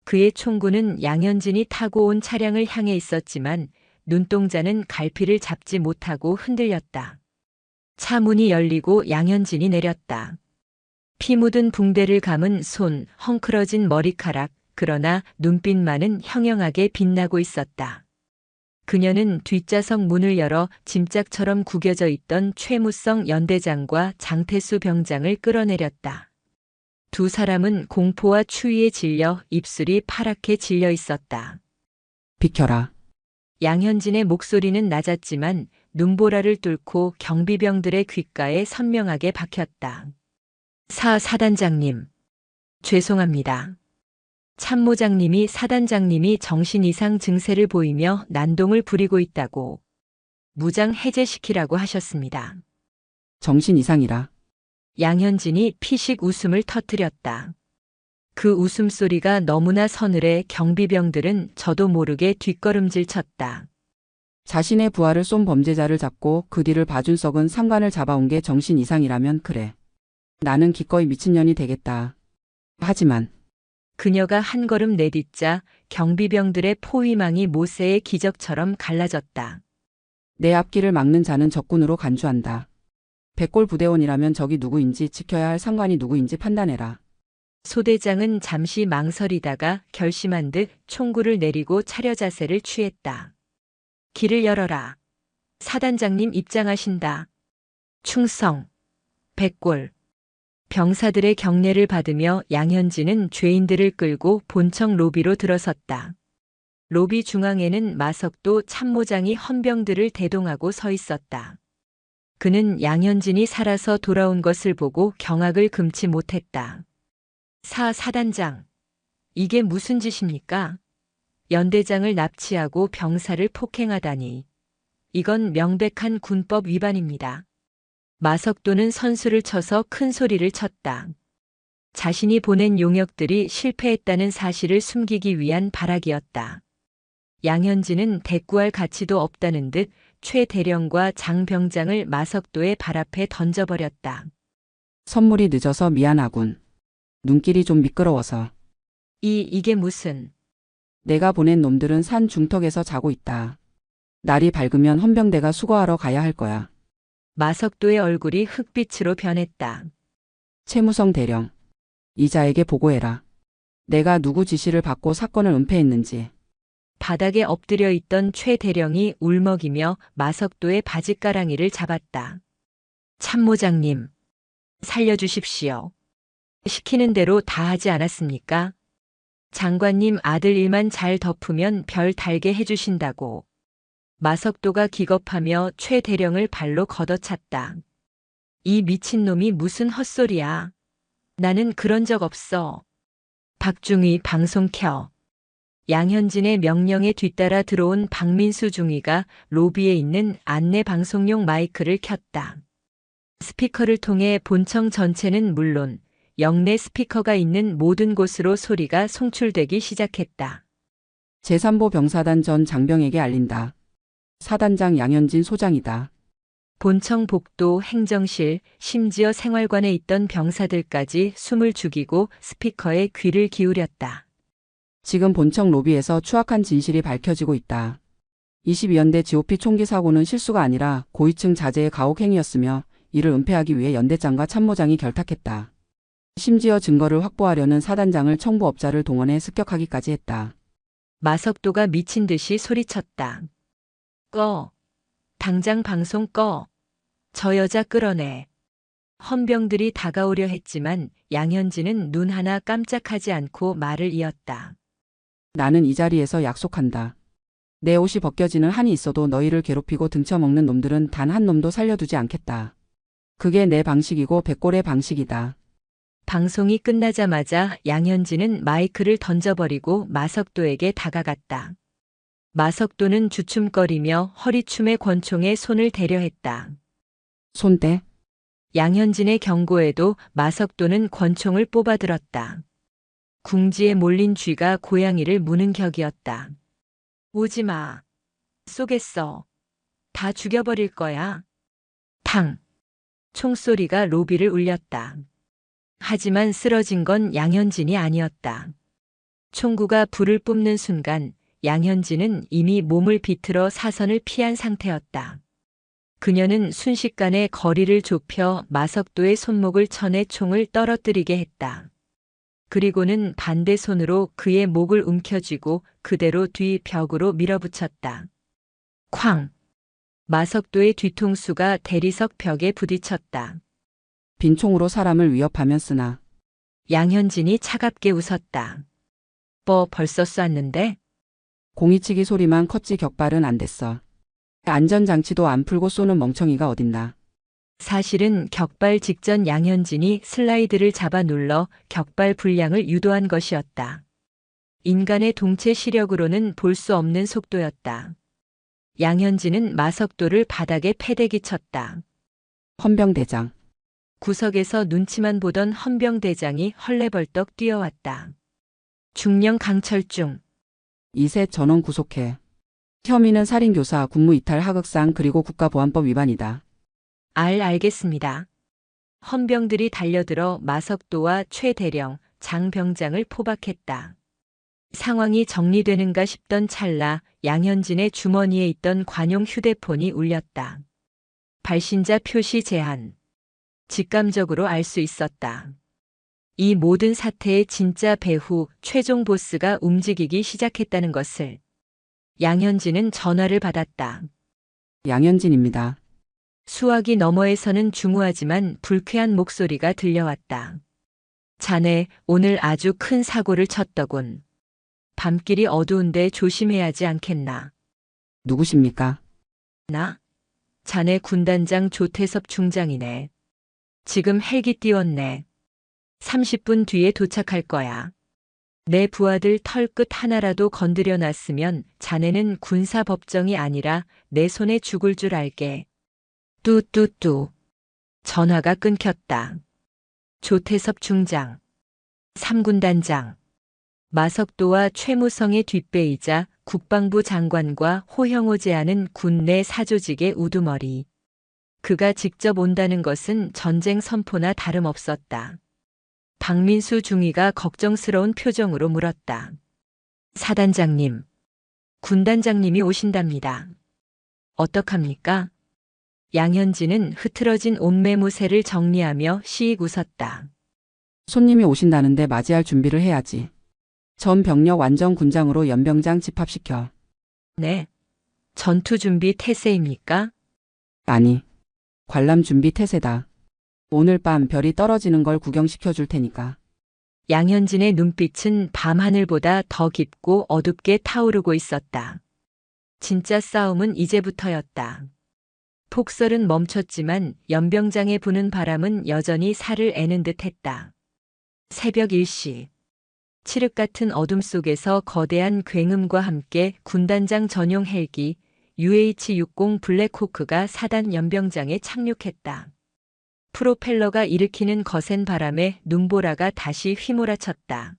그의 총구는 양현진이 타고 온 차량을 향해 있었지만 눈동자는 갈피를 잡지 못하고 흔들렸다. 차 문이 열리고 양현진이 내렸다. 피 묻은 붕대를 감은 손, 헝클어진 머리카락, 그러나 눈빛만은 형형하게 빛나고 있었다. 그녀는 뒷좌석 문을 열어 짐짝처럼 구겨져 있던 최무성 연대장과 장태수 병장을 끌어내렸다. 두 사람은 공포와 추위에 질려 입술이 파랗게 질려 있었다. 비켜라. 양현진의 목소리는 낮았지만 눈보라를 뚫고 경비병들의 귓가에 선명하게 박혔다. 사단장님. 죄송합니다. 참모장님이 사단장님이 정신 이상 증세를 보이며 난동을 부리고 있다고 무장 해제시키라고 하셨습니다. 정신 이상이라. 양현진이 피식 웃음을 터뜨렸다. 그 웃음소리가 너무나 서늘해 경비병들은 저도 모르게 뒷걸음질 쳤다. 자신의 부하를 쏜 범죄자를 잡고 그 뒤를 봐준 썩은 상관을 잡아온 게 정신 이상이라면 그래. 나는 기꺼이 미친년이 되겠다. 하지만 그녀가 한 걸음 내딛자 경비병들의 포위망이 모세의 기적처럼 갈라졌다. 내 앞길을 막는 자는 적군으로 간주한다. 백골 부대원이라면 적이 누구인지 지켜야 할 상관이 누구인지 판단해라. 소대장은 잠시 망설이다가 결심한 듯 총구를 내리고 차려 자세를 취했다. 길을 열어라. 사단장님 입장하신다. 충성. 백골. 병사들의 경례를 받으며 양현진은 죄인들을 끌고 본청 로비로 들어섰다. 로비 중앙에는 마석도 참모장이 헌병들을 대동하고 서 있었다. 그는 양현진이 살아서 돌아온 것을 보고 경악을 금치 못했다. 사단장. 이게 무슨 짓입니까? 연대장을 납치하고 병사를 폭행하다니. 이건 명백한 군법 위반입니다. 마석도는 선수를 쳐서 큰 소리를 쳤다. 자신이 보낸 용역들이 실패했다는 사실을 숨기기 위한 발악이었다. 양현진은 대꾸할 가치도 없다는 듯 최 대령과 장 병장을 마석도의 발 앞에 던져버렸다. 선물이 늦어서 미안하군. 눈길이 좀 미끄러워서. 이게 무슨... 내가 보낸 놈들은 산 중턱에서 자고 있다. 날이 밝으면 헌병대가 수거하러 가야 할 거야. 마석도의 얼굴이 흑빛으로 변했다. 최무성 대령. 이자에게 보고해라. 내가 누구 지시를 받고 사건을 은폐했는지. 바닥에 엎드려 있던 최 대령이 울먹이며 마석도의 바짓가랑이를 잡았다. 참모장님, 살려주십시오. 시키는 대로 다 하지 않았습니까? 장관님 아들 일만 잘 덮으면 별 달게 해주신다고. 마석도가 기겁하며 최 대령을 발로 걷어찼다. 이 미친놈이 무슨 헛소리야. 나는 그런 적 없어. 박중희 방송 켜. 양현진의 명령에 뒤따라 들어온 박민수 중위가 로비에 있는 안내 방송용 마이크를 켰다. 스피커를 통해 본청 전체는 물론 영내 스피커가 있는 모든 곳으로 소리가 송출되기 시작했다. 제3보 병사단 전 장병에게 알린다. 사단장 양현진 소장이다. 본청 복도 행정실, 심지어 생활관에 있던 병사들까지 숨을 죽이고 스피커에 귀를 기울였다. 지금 본청 로비에서 추악한 진실이 밝혀지고 있다. 22연대 GOP 총기 사고는 실수가 아니라 고위층 자제의 가혹 행위였으며 이를 은폐하기 위해 연대장과 참모장이 결탁했다. 심지어 증거를 확보하려는 사단장을 청부업자를 동원해 습격하기까지 했다. 마석도가 미친 듯이 소리쳤다. 꺼. 당장 방송 꺼. 저 여자 끌어내. 헌병들이 다가오려 했지만 양현진은 눈 하나 깜짝하지 않고 말을 이었다. 나는 이 자리에서 약속한다. 내 옷이 벗겨지는 한이 있어도 너희를 괴롭히고 등쳐먹는 놈들은 단 한 놈도 살려두지 않겠다. 그게 내 방식이고 백골의 방식이다. 방송이 끝나자마자 양현진은 마이크를 던져버리고 마석도에게 다가갔다. 마석도는 주춤거리며 허리춤의 권총에 손을 대려 했다. 손대. 양현진의 경고에도 마석도는 권총을 뽑아들었다. 궁지에 몰린 쥐가 고양이를 무는 격이었다. 오지 마. 쏘겠어. 다 죽여버릴 거야. 탕. 총소리가 로비를 울렸다. 하지만 쓰러진 건 양현진이 아니었다. 총구가 불을 뿜는 순간 양현진은 이미 몸을 비틀어 사선을 피한 상태였다. 그녀는 순식간에 거리를 좁혀 마석도의 손목을 쳐내 총을 떨어뜨리게 했다. 그리고는 반대 손으로 그의 목을 움켜쥐고 그대로 뒤 벽으로 밀어붙였다. 쾅! 마석도의 뒤통수가 대리석 벽에 부딪혔다. 빈총으로 사람을 위협하면 쓰나. 양현진이 차갑게 웃었다. 벌써 쐈는데? 공이치기 소리만 컸지 격발은 안 됐어. 안전장치도 안 풀고 쏘는 멍청이가 어딨나. 사실은 격발 직전 양현진이 슬라이드를 잡아 눌러 격발 불량을 유도한 것이었다. 인간의 동체 시력으로는 볼 수 없는 속도였다. 양현진은 마석도를 바닥에 패대기 쳤다. 헌병대장. 구석에서 눈치만 보던 헌병대장이 헐레벌떡 뛰어왔다. 중령 강철중. 이셋 전원 구속해. 혐의는 살인교사, 군무이탈, 하극상 그리고 국가보안법 위반이다. 알겠습니다. 헌병들이 달려들어 마석도와 최대령, 장병장을 포박했다. 상황이 정리되는가 싶던 찰나 양현진의 주머니에 있던 관용 휴대폰이 울렸다. 발신자 표시 제한. 직감적으로 알 수 있었다. 이 모든 사태의 진짜 배후 최종 보스가 움직이기 시작했다는 것을. 양현진은 전화를 받았다. 양현진입니다. 수화기 너머에서는 중후하지만 불쾌한 목소리가 들려왔다. 자네 오늘 아주 큰 사고를 쳤더군. 밤길이 어두운데 조심해야지 않겠나. 누구십니까? 나? 자네 군단장 조태섭 중장이네. 지금 헬기 띄웠네. 30분 뒤에 도착할 거야. 내 부하들 털끝 하나라도 건드려 놨으면 자네는 군사법정이 아니라 내 손에 죽을 줄 알게. 뚜뚜뚜. 전화가 끊겼다. 조태섭 중장. 3군단장. 마석도와 최무성의 뒷배이자 국방부 장관과 호형호 제안은 군내 사조직의 우두머리. 그가 직접 온다는 것은 전쟁 선포나 다름없었다. 박민수 중위가 걱정스러운 표정으로 물었다. 사단장님. 군단장님이 오신답니다. 어떡합니까? 양현진은 흐트러진 옷매무새를 정리하며 시익 웃었다. 손님이 오신다는데 맞이할 준비를 해야지. 전 병력 완전 군장으로 연병장 집합시켜. 네. 전투 준비 태세입니까? 아니. 관람 준비 태세다. 오늘 밤 별이 떨어지는 걸 구경시켜 줄 테니까. 양현진의 눈빛은 밤하늘보다 더 깊고 어둡게 타오르고 있었다. 진짜 싸움은 이제부터였다. 폭설은 멈췄지만 연병장에 부는 바람은 여전히 살을 애는 듯했다. 새벽 1시. 칠흑 같은 어둠 속에서 거대한 굉음과 함께 군단장 전용 헬기 UH-60 블랙호크가 사단 연병장에 착륙했다. 프로펠러가 일으키는 거센 바람에 눈보라가 다시 휘몰아쳤다.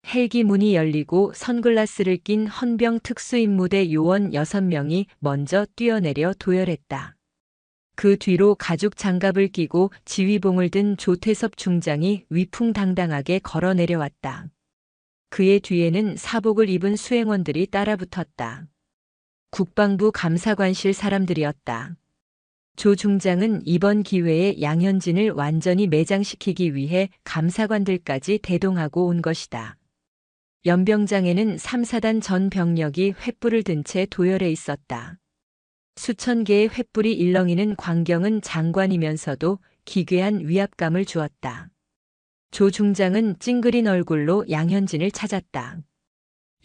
헬기 문이 열리고 선글라스를 낀 헌병 특수임무대 요원 6명이 먼저 뛰어내려 도열했다. 그 뒤로 가죽 장갑을 끼고 지휘봉을 든 조태섭 중장이 위풍당당하게 걸어 내려왔다. 그의 뒤에는 사복을 입은 수행원들이 따라붙었다. 국방부 감사관실 사람들이었다. 조 중장은 이번 기회에 양현진을 완전히 매장시키기 위해 감사관들까지 대동하고 온 것이다. 연병장에는 3사단 전 병력이 횃불을 든 채 도열해 있었다. 수천 개의 횃불이 일렁이는 광경은 장관이면서도 기괴한 위압감을 주었다. 조 중장은 찡그린 얼굴로 양현진을 찾았다.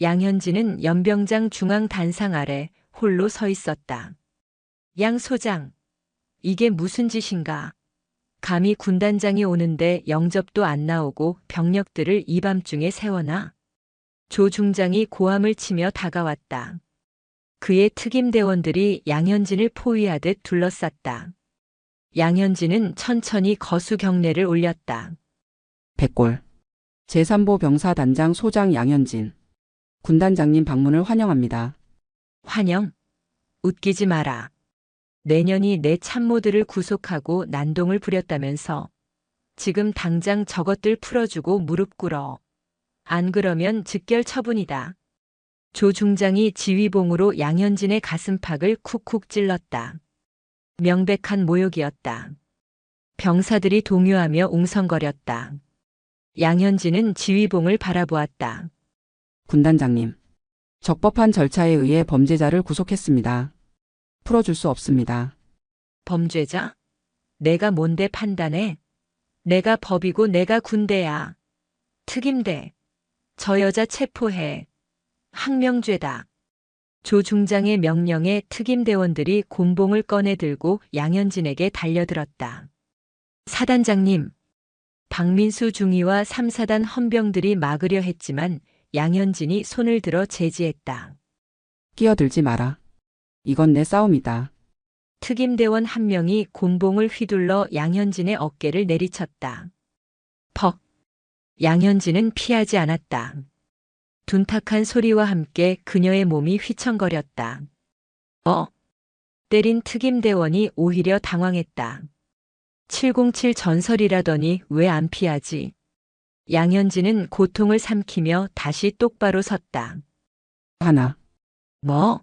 양현진은 연병장 중앙 단상 아래 홀로 서 있었다. 양 소장, 이게 무슨 짓인가? 감히 군단장이 오는데 영접도 안 나오고 병력들을 이 밤중에 세워놔? 조 중장이 고함을 치며 다가왔다. 그의 특임대원들이 양현진을 포위하듯 둘러쌌다. 양현진은 천천히 거수 경례를 올렸다. 백골. 제3보 병사단장 소장 양현진. 군단장님 방문을 환영합니다. 환영. 웃기지 마라. 내년이 내 참모들을 구속하고 난동을 부렸다면서 지금 당장 저것들 풀어주고 무릎 꿇어. 안 그러면 즉결 처분이다. 조 중장이 지휘봉으로 양현진의 가슴팍을 쿡쿡 찔렀다. 명백한 모욕이었다. 병사들이 동요하며 웅성거렸다. 양현진은 지휘봉을 바라보았다. 군단장님. 적법한 절차에 의해 범죄자를 구속했습니다. 풀어줄 수 없습니다. 범죄자? 내가 뭔데 판단해? 내가 법이고 내가 군대야. 특임대. 저 여자 체포해. 항명죄다. 조 중장의 명령에 특임대원들이 곤봉을 꺼내 들고 양현진에게 달려들었다. 사단장님. 박민수 중위와 3사단 헌병들이 막으려 했지만 양현진이 손을 들어 제지했다. 끼어들지 마라. 이건 내 싸움이다. 특임대원 한 명이 곤봉을 휘둘러 양현진의 어깨를 내리쳤다. 퍽. 양현진은 피하지 않았다. 둔탁한 소리와 함께 그녀의 몸이 휘청거렸다. 때린 특임대원이 오히려 당황했다. 707 전설이라더니 왜 안 피하지? 양현진은 고통을 삼키며 다시 똑바로 섰다. 하나. 뭐?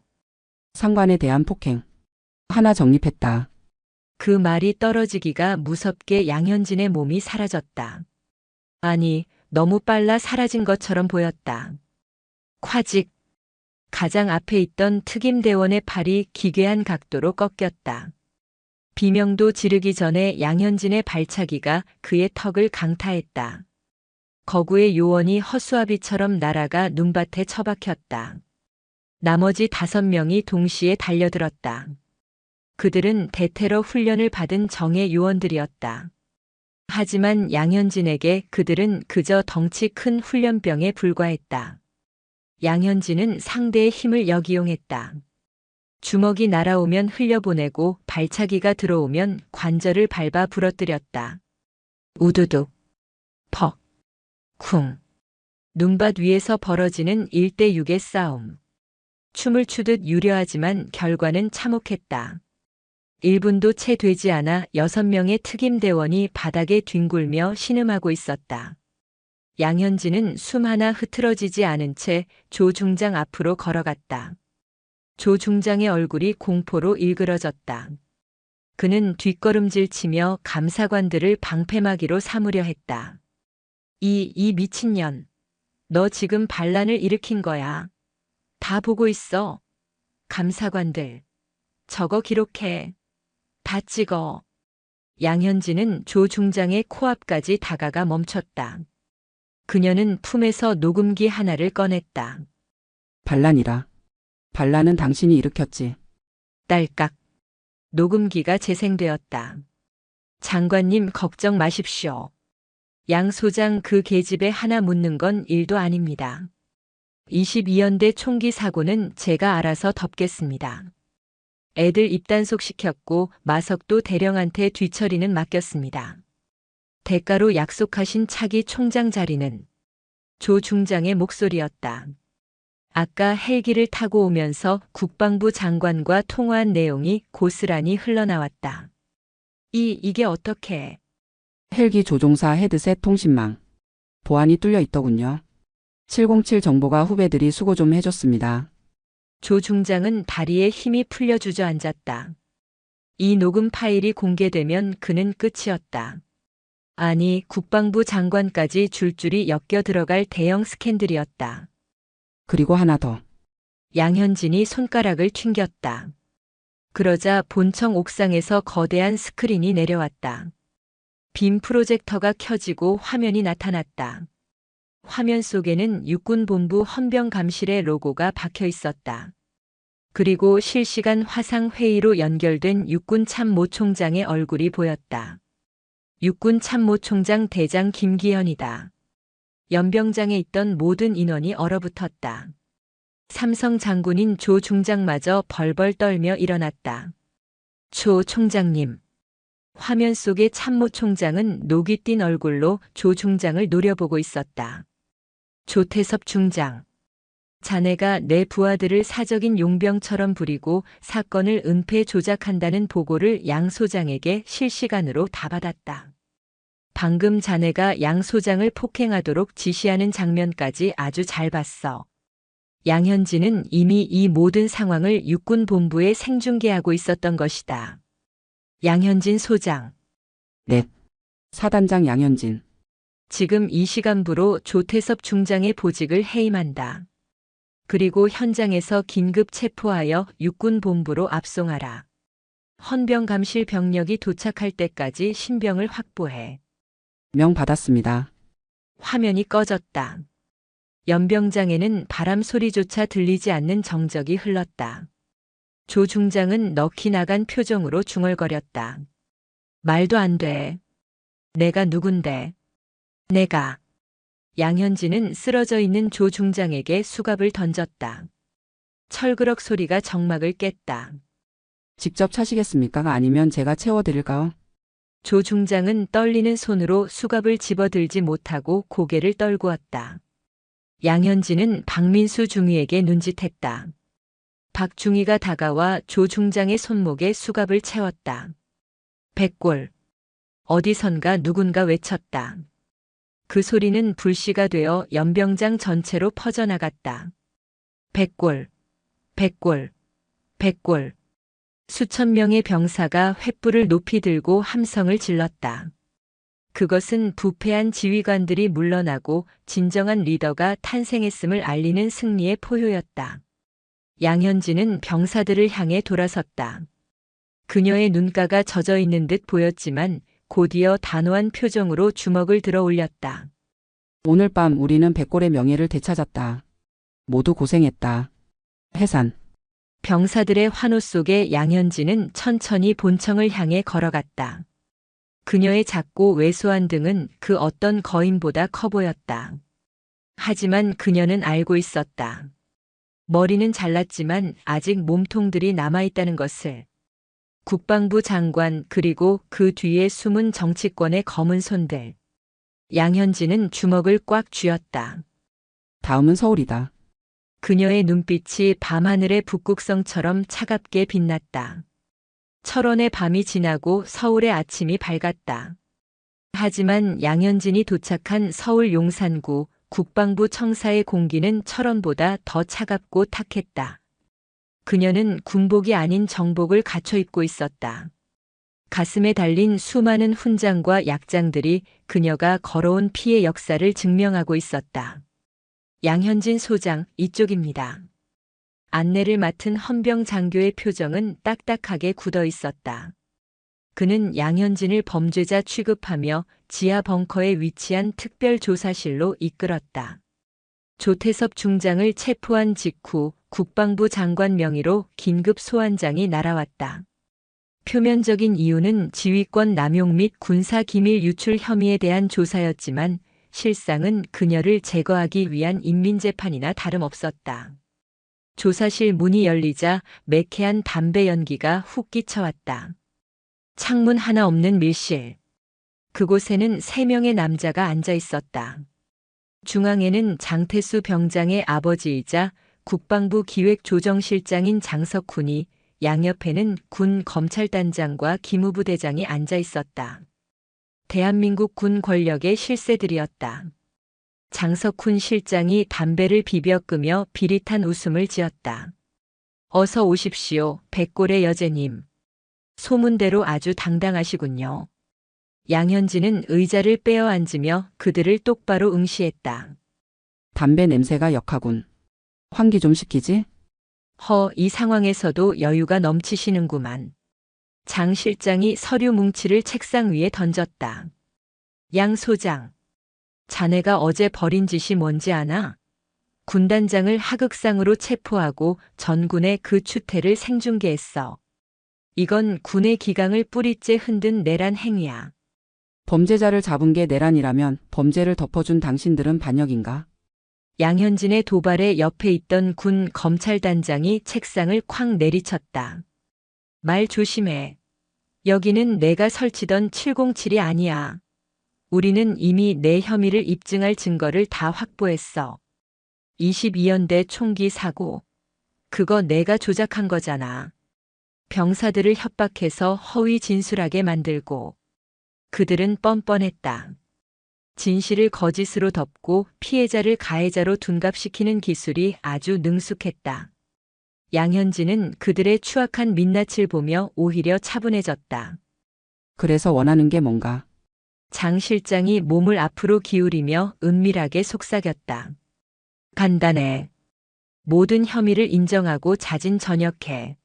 상관에 대한 폭행. 하나 정립했다. 그 말이 떨어지기가 무섭게 양현진의 몸이 사라졌다. 아니, 너무 빨라 사라진 것처럼 보였다. 콰직. 가장 앞에 있던 특임대원의 팔이 기괴한 각도로 꺾였다. 비명도 지르기 전에 양현진의 발차기가 그의 턱을 강타했다. 거구의 요원이 허수아비처럼 날아가 눈밭에 처박혔다. 나머지 5명이 동시에 달려들었다. 그들은 대테러 훈련을 받은 정예 요원들이었다. 하지만 양현진에게 그들은 그저 덩치 큰 훈련병에 불과했다. 양현진은 상대의 힘을 역이용했다. 주먹이 날아오면 흘려보내고 발차기가 들어오면 관절을 밟아 부러뜨렸다. 우두둑, 퍽, 쿵. 눈밭 위에서 벌어지는 1대6의 싸움. 춤을 추듯 유려하지만 결과는 참혹했다. 1분도 채 되지 않아 6명의 특임대원이 바닥에 뒹굴며 신음하고 있었다. 양현진은 숨 하나 흐트러지지 않은 채 조 중장 앞으로 걸어갔다. 조 중장의 얼굴이 공포로 일그러졌다. 그는 뒷걸음질 치며 감사관들을 방패막이로 삼으려 했다. 이 미친년. 너 지금 반란을 일으킨 거야. 다 보고 있어. 감사관들. 저거 기록해. 다 찍어. 양현진은 조 중장의 코앞까지 다가가 멈췄다. 그녀는 품에서 녹음기 하나를 꺼냈다. 반란이라. 반란은 당신이 일으켰지. 딸깍. 녹음기가 재생되었다. 장관님 걱정 마십시오. 양 소장 그 계집에 하나 묻는 건 일도 아닙니다. 22연대 총기 사고는 제가 알아서 덮겠습니다. 애들 입단속 시켰고 마석도 대령한테 뒤처리는 맡겼습니다. 대가로 약속하신 차기 총장 자리는 조 중장의 목소리였다. 아까 헬기를 타고 오면서 국방부 장관과 통화한 내용이 고스란히 흘러나왔다. 이게 어떻게? 헬기 조종사 헤드셋 통신망. 보안이 뚫려 있더군요. 707 정보가 후배들이 수고 좀 해줬습니다. 조 중장은 다리에 힘이 풀려 주저앉았다. 이 녹음 파일이 공개되면 그는 끝이었다. 아니, 국방부 장관까지 줄줄이 엮여 들어갈 대형 스캔들이었다. 그리고 하나 더. 양현진이 손가락을 튕겼다. 그러자 본청 옥상에서 거대한 스크린이 내려왔다. 빔 프로젝터가 켜지고 화면이 나타났다. 화면 속에는 육군본부 헌병감실의 로고가 박혀 있었다. 그리고 실시간 화상회의로 연결된 육군참모총장의 얼굴이 보였다. 육군참모총장 대장 김기현이다. 연병장에 있던 모든 인원이 얼어붙었다. 삼성 장군인 조 중장마저 벌벌 떨며 일어났다. 조 총장님. 화면 속의 참모 총장은 녹이 띈 얼굴로 조 중장을 노려보고 있었다. 조태섭 중장. 자네가 내 부하들을 사적인 용병처럼 부리고 사건을 은폐 조작한다는 보고를 양 소장에게 실시간으로 다 받았다. 방금 자네가 양 소장을 폭행하도록 지시하는 장면까지 아주 잘 봤어. 양현진은 이미 이 모든 상황을 육군본부에 생중계하고 있었던 것이다. 양현진 소장. 넷. 사단장 양현진. 지금 이 시간부로 조태섭 중장의 보직을 해임한다. 그리고 현장에서 긴급 체포하여 육군본부로 압송하라. 헌병감실 병력이 도착할 때까지 신병을 확보해. 명 받았습니다. 화면이 꺼졌다. 연병장에는 바람 소리조차 들리지 않는 정적이 흘렀다. 조 중장은 넋이 나간 표정으로 중얼거렸다. 말도 안 돼. 내가 누군데? 내가. 양현진은 쓰러져 있는 조 중장에게 수갑을 던졌다. 철그럭 소리가 정막을 깼다. 직접 차시겠습니까? 아니면 제가 채워드릴까요? 조 중장은 떨리는 손으로 수갑을 집어들지 못하고 고개를 떨구었다. 양현진은 박민수 중위에게 눈짓했다. 박 중위가 다가와 조 중장의 손목에 수갑을 채웠다. 백골. 어디선가 누군가 외쳤다. 그 소리는 불씨가 되어 연병장 전체로 퍼져나갔다. 백골, 백골, 백골. 수천 명의 병사가 횃불을 높이 들고 함성을 질렀다. 그것은 부패한 지휘관들이 물러나고 진정한 리더가 탄생했음을 알리는 승리의 포효였다. 양현진은 병사들을 향해 돌아섰다. 그녀의 눈가가 젖어 있는 듯 보였지만 곧이어 단호한 표정으로 주먹을 들어 올렸다. 오늘 밤 우리는 백골의 명예를 되찾았다. 모두 고생했다. 해산. 병사들의 환호 속에 양현진은 천천히 본청을 향해 걸어갔다. 그녀의 작고 왜소한 등은 그 어떤 거인보다 커 보였다. 하지만 그녀는 알고 있었다. 머리는 잘랐지만 아직 몸통들이 남아있다는 것을. 국방부 장관 그리고 그 뒤에 숨은 정치권의 검은 손들. 양현진은 주먹을 꽉 쥐었다. 다음은 서울이다. 그녀의 눈빛이 밤하늘의 북극성처럼 차갑게 빛났다. 철원의 밤이 지나고 서울의 아침이 밝았다. 하지만 양현진이 도착한 서울 용산구 국방부 청사의 공기는 철원보다 더 차갑고 탁했다. 그녀는 군복이 아닌 정복을 갖춰 입고 있었다. 가슴에 달린 수많은 훈장과 약장들이 그녀가 걸어온 피의 역사를 증명하고 있었다. 양현진 소장, 이쪽입니다. 안내를 맡은 헌병 장교의 표정은 딱딱하게 굳어 있었다. 그는 양현진을 범죄자 취급하며 지하 벙커에 위치한 특별조사실로 이끌었다. 조태섭 중장을 체포한 직후 국방부 장관 명의로 긴급 소환장이 날아왔다. 표면적인 이유는 지휘권 남용 및 군사 기밀 유출 혐의에 대한 조사였지만 실상은 그녀를 제거하기 위한 인민재판이나 다름없었다. 조사실 문이 열리자 매캐한 담배 연기가 훅 끼쳐왔다. 창문 하나 없는 밀실. 그곳에는 3명의 남자가 앉아 있었다. 중앙에는 장태수 병장의 아버지이자 국방부 기획조정실장인 장석훈이, 양옆에는 군 검찰단장과 기무부대장이 앉아 있었다. 대한민국 군 권력의 실세들이었다. 장석훈 실장이 담배를 비벼 끄며 비릿한 웃음을 지었다. 어서 오십시오, 백골의 여제님. 소문대로 아주 당당하시군요. 양현진은 의자를 빼어 앉으며 그들을 똑바로 응시했다. 담배 냄새가 역하군. 환기 좀 시키지? 이 상황에서도 여유가 넘치시는구만. 장 실장이 서류 뭉치를 책상 위에 던졌다. 양 소장, 자네가 어제 벌인 짓이 뭔지 아나? 군단장을 하극상으로 체포하고 전군의 그 추태를 생중계했어. 이건 군의 기강을 뿌리째 흔든 내란 행위야. 범죄자를 잡은 게 내란이라면 범죄를 덮어준 당신들은 반역인가? 양현진의 도발에 옆에 있던 군 검찰단장이 책상을 쾅 내리쳤다. 말 조심해. 여기는 내가 설치던 707이 아니야. 우리는 이미 내 혐의를 입증할 증거를 다 확보했어. 22연대 총기 사고. 그거 내가 조작한 거잖아. 병사들을 협박해서 허위 진술하게 만들고. 그들은 뻔뻔했다. 진실을 거짓으로 덮고 피해자를 가해자로 둔갑시키는 기술이 아주 능숙했다. 양현진은 그들의 추악한 민낯을 보며 오히려 차분해졌다. 그래서 원하는 게 뭔가? 장 실장이 몸을 앞으로 기울이며 은밀하게 속삭였다. 간단해. 모든 혐의를 인정하고 자진 전역해.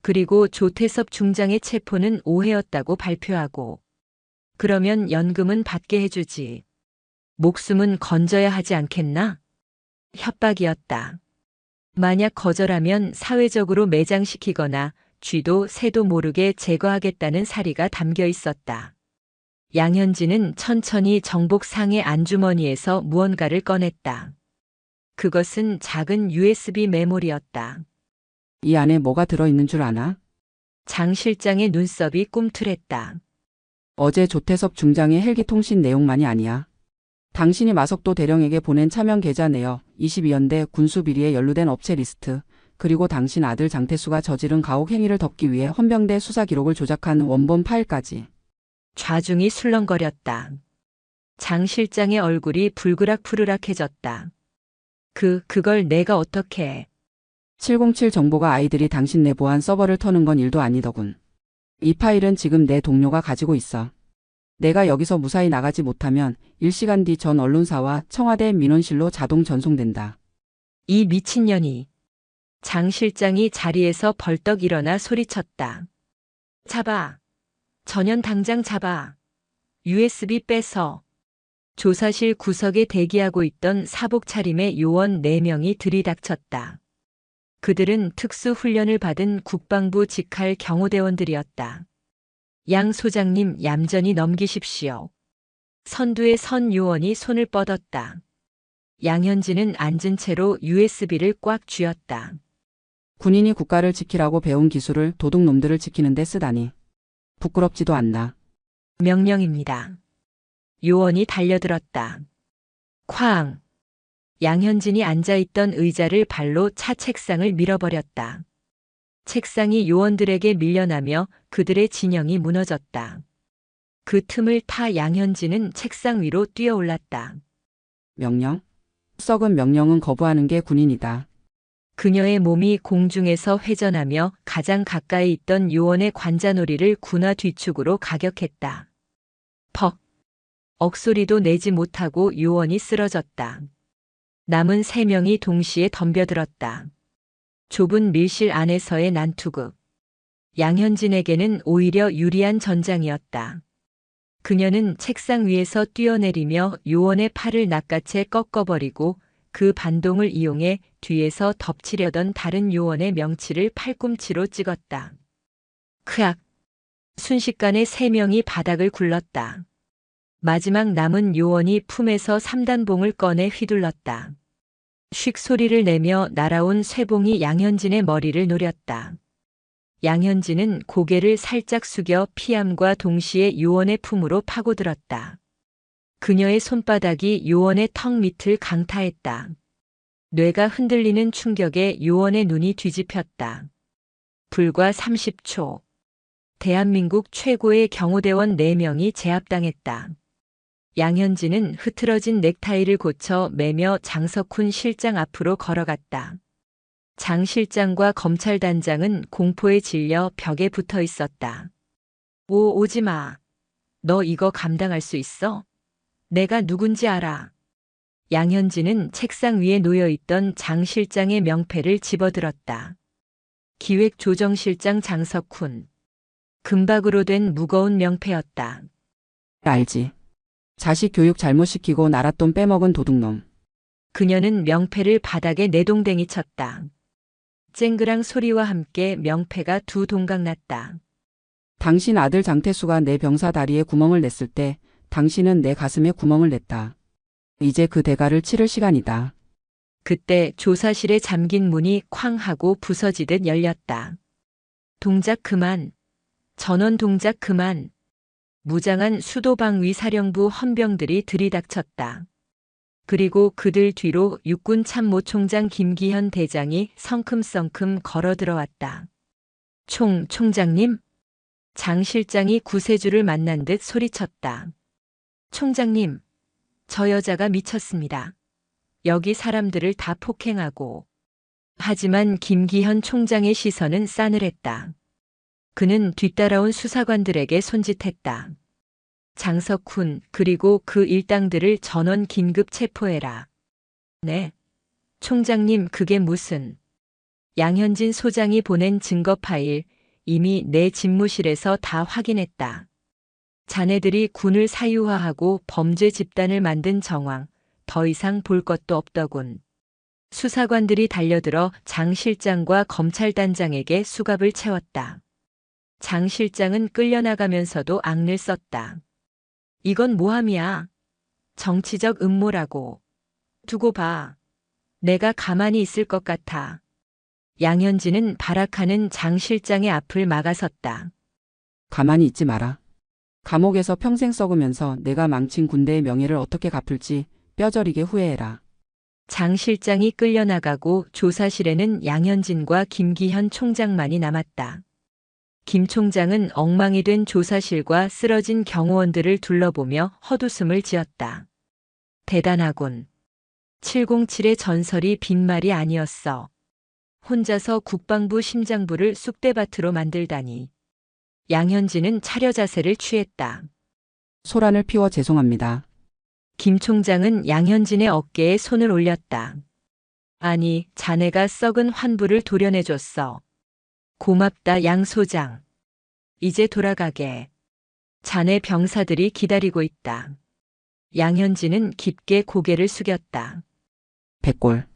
그리고 조태섭 중장의 체포는 오해였다고 발표하고. 그러면 연금은 받게 해주지. 목숨은 건져야 하지 않겠나? 협박이었다. 만약 거절하면 사회적으로 매장시키거나 쥐도 새도 모르게 제거하겠다는 사리가 담겨 있었다. 양현진은 천천히 정복 상의 안주머니에서 무언가를 꺼냈다. 그것은 작은 USB 메모리였다. 이 안에 뭐가 들어있는 줄 아나? 장 실장의 눈썹이 꿈틀했다. 어제 조태섭 중장의 헬기 통신 내용만이 아니야. 당신이 마석도 대령에게 보낸 차명 계좌 내역, 22연대 군수 비리에 연루된 업체 리스트, 그리고 당신 아들 장태수가 저지른 가혹 행위를 덮기 위해 헌병대 수사 기록을 조작한 원본 파일까지. 좌중이 술렁거렸다. 장 실장의 얼굴이 불그락푸르락해졌다. 그걸 내가 어떻게 해? 707 정보가 아이들이 당신 내 보안 서버를 터는 건 일도 아니더군. 이 파일은 지금 내 동료가 가지고 있어. 내가 여기서 무사히 나가지 못하면 1시간 뒤 전 언론사와 청와대 민원실로 자동 전송된다. 이 미친년이. 장 실장이 자리에서 벌떡 일어나 소리쳤다. 잡아. 전현 당장 잡아. USB 뺏어. 조사실 구석에 대기하고 있던 사복 차림의 요원 4명이 들이닥쳤다. 그들은 특수훈련을 받은 국방부 직할 경호대원들이었다. 양 소장님 얌전히 넘기십시오. 선두의 선 요원이 손을 뻗었다. 양현진은 앉은 채로 USB를 꽉 쥐었다. 군인이 국가를 지키라고 배운 기술을 도둑놈들을 지키는 데 쓰다니. 부끄럽지도 않나. 명령입니다. 요원이 달려들었다. 쾅! 양현진이 앉아있던 의자를 발로 차 책상을 밀어버렸다. 책상이 요원들에게 밀려나며 그들의 진영이 무너졌다. 그 틈을 타 양현진은 책상 위로 뛰어올랐다. 명령? 썩은 명령은 거부하는 게 군인이다. 그녀의 몸이 공중에서 회전하며 가장 가까이 있던 요원의 관자놀이를 군화 뒤축으로 가격했다. 퍽! 억소리도 내지 못하고 요원이 쓰러졌다. 남은 3명이 동시에 덤벼들었다. 좁은 밀실 안에서의 난투극. 양현진에게는 오히려 유리한 전장이었다. 그녀는 책상 위에서 뛰어내리며 요원의 팔을 낚아채 꺾어버리고 그 반동을 이용해 뒤에서 덮치려던 다른 요원의 명치를 팔꿈치로 찍었다. 크악! 순식간에 3명이 바닥을 굴렀다. 마지막 남은 요원이 품에서 3단봉을 꺼내 휘둘렀다. 쉭 소리를 내며 날아온 쇠봉이 양현진의 머리를 노렸다. 양현진은 고개를 살짝 숙여 피함과 동시에 요원의 품으로 파고들었다. 그녀의 손바닥이 요원의 턱 밑을 강타했다. 뇌가 흔들리는 충격에 요원의 눈이 뒤집혔다. 불과 30초. 대한민국 최고의 경호대원 4명이 제압당했다. 양현진은 흐트러진 넥타이를 고쳐 매며 장석훈 실장 앞으로 걸어갔다. 장 실장과 검찰단장은 공포에 질려 벽에 붙어 있었다. 오지 마. 너 이거 감당할 수 있어? 내가 누군지 알아. 양현진은 책상 위에 놓여있던 장 실장의 명패를 집어들었다. 기획조정실장 장석훈. 금박으로 된 무거운 명패였다. 알지. 자식 교육 잘못시키고 나랏돈 빼먹은 도둑놈. 그녀는 명패를 바닥에 내동댕이 쳤다. 쨍그랑 소리와 함께 명패가 두 동강 났다. 당신 아들 장태수가 내 병사 다리에 구멍을 냈을 때 당신은 내 가슴에 구멍을 냈다. 이제 그 대가를 치를 시간이다. 그때 조사실에 잠긴 문이 쾅 하고 부서지듯 열렸다. 동작 그만. 전원 동작 그만. 무장한 수도방위 사령부 헌병들이 들이닥쳤다. 그리고 그들 뒤로 육군 참모총장 김기현 대장이 성큼성큼 걸어 들어왔다. 총장님? 장 실장이 구세주를 만난 듯 소리쳤다. 총장님, 저 여자가 미쳤습니다. 여기 사람들을 다 폭행하고. 하지만 김기현 총장의 시선은 싸늘했다. 그는 뒤따라온 수사관들에게 손짓했다. 장석훈 그리고 그 일당들을 전원 긴급 체포해라. 네. 총장님 그게 무슨. 양현진 소장이 보낸 증거 파일 이미 내 집무실에서 다 확인했다. 자네들이 군을 사유화하고 범죄 집단을 만든 정황 더 이상 볼 것도 없더군. 수사관들이 달려들어 장 실장과 검찰단장에게 수갑을 채웠다. 장 실장은 끌려나가면서도 악을 썼다. 이건 모함이야. 정치적 음모라고. 두고 봐. 내가 가만히 있을 것 같아. 양현진은 발악하는 장 실장의 앞을 막아섰다. 가만히 있지 마라. 감옥에서 평생 썩으면서 내가 망친 군대의 명예를 어떻게 갚을지 뼈저리게 후회해라. 장 실장이 끌려나가고 조사실에는 양현진과 김기현 총장만이 남았다. 김 총장은 엉망이 된 조사실과 쓰러진 경호원들을 둘러보며 헛웃음을 지었다. 대단하군. 707의 전설이 빈말이 아니었어. 혼자서 국방부 심장부를 쑥대밭으로 만들다니. 양현진은 차려 자세를 취했다. 소란을 피워 죄송합니다. 김 총장은 양현진의 어깨에 손을 올렸다. 아니, 자네가 썩은 환부를 도려내줬어. 고맙다, 양 소장. 이제 돌아가게. 자네 병사들이 기다리고 있다. 양현진은 깊게 고개를 숙였다. 백골.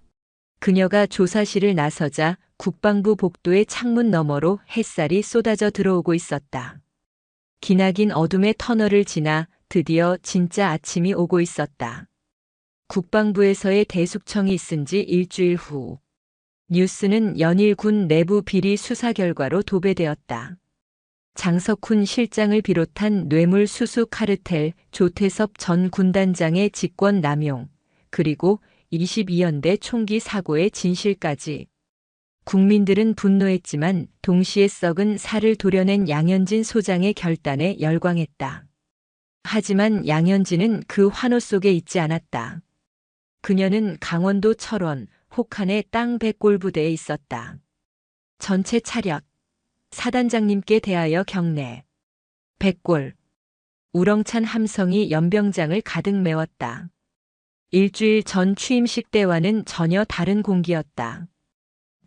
그녀가 조사실을 나서자 국방부 복도의 창문 너머로 햇살이 쏟아져 들어오고 있었다. 기나긴 어둠의 터널을 지나 드디어 진짜 아침이 오고 있었다. 국방부에서의 대숙청이 있은 지 일주일 후. 뉴스는 연일 군 내부 비리 수사 결과로 도배되었다. 장석훈 실장을 비롯한 뇌물 수수 카르텔 조태섭 전 군단장의 직권 남용, 그리고 22연대 총기 사고의 진실까지. 국민들은 분노했지만 동시에 썩은 살을 도려낸 양현진 소장의 결단에 열광했다. 하지만 양현진은 그 환호 속에 있지 않았다. 그녀는 강원도 철원 혹한의 땅 백골 부대에 있었다. 전체 차렷. 사단장님께 대하여 경례. 백골. 우렁찬 함성이 연병장을 가득 메웠다. 일주일 전 취임식 때와는 전혀 다른 공기였다.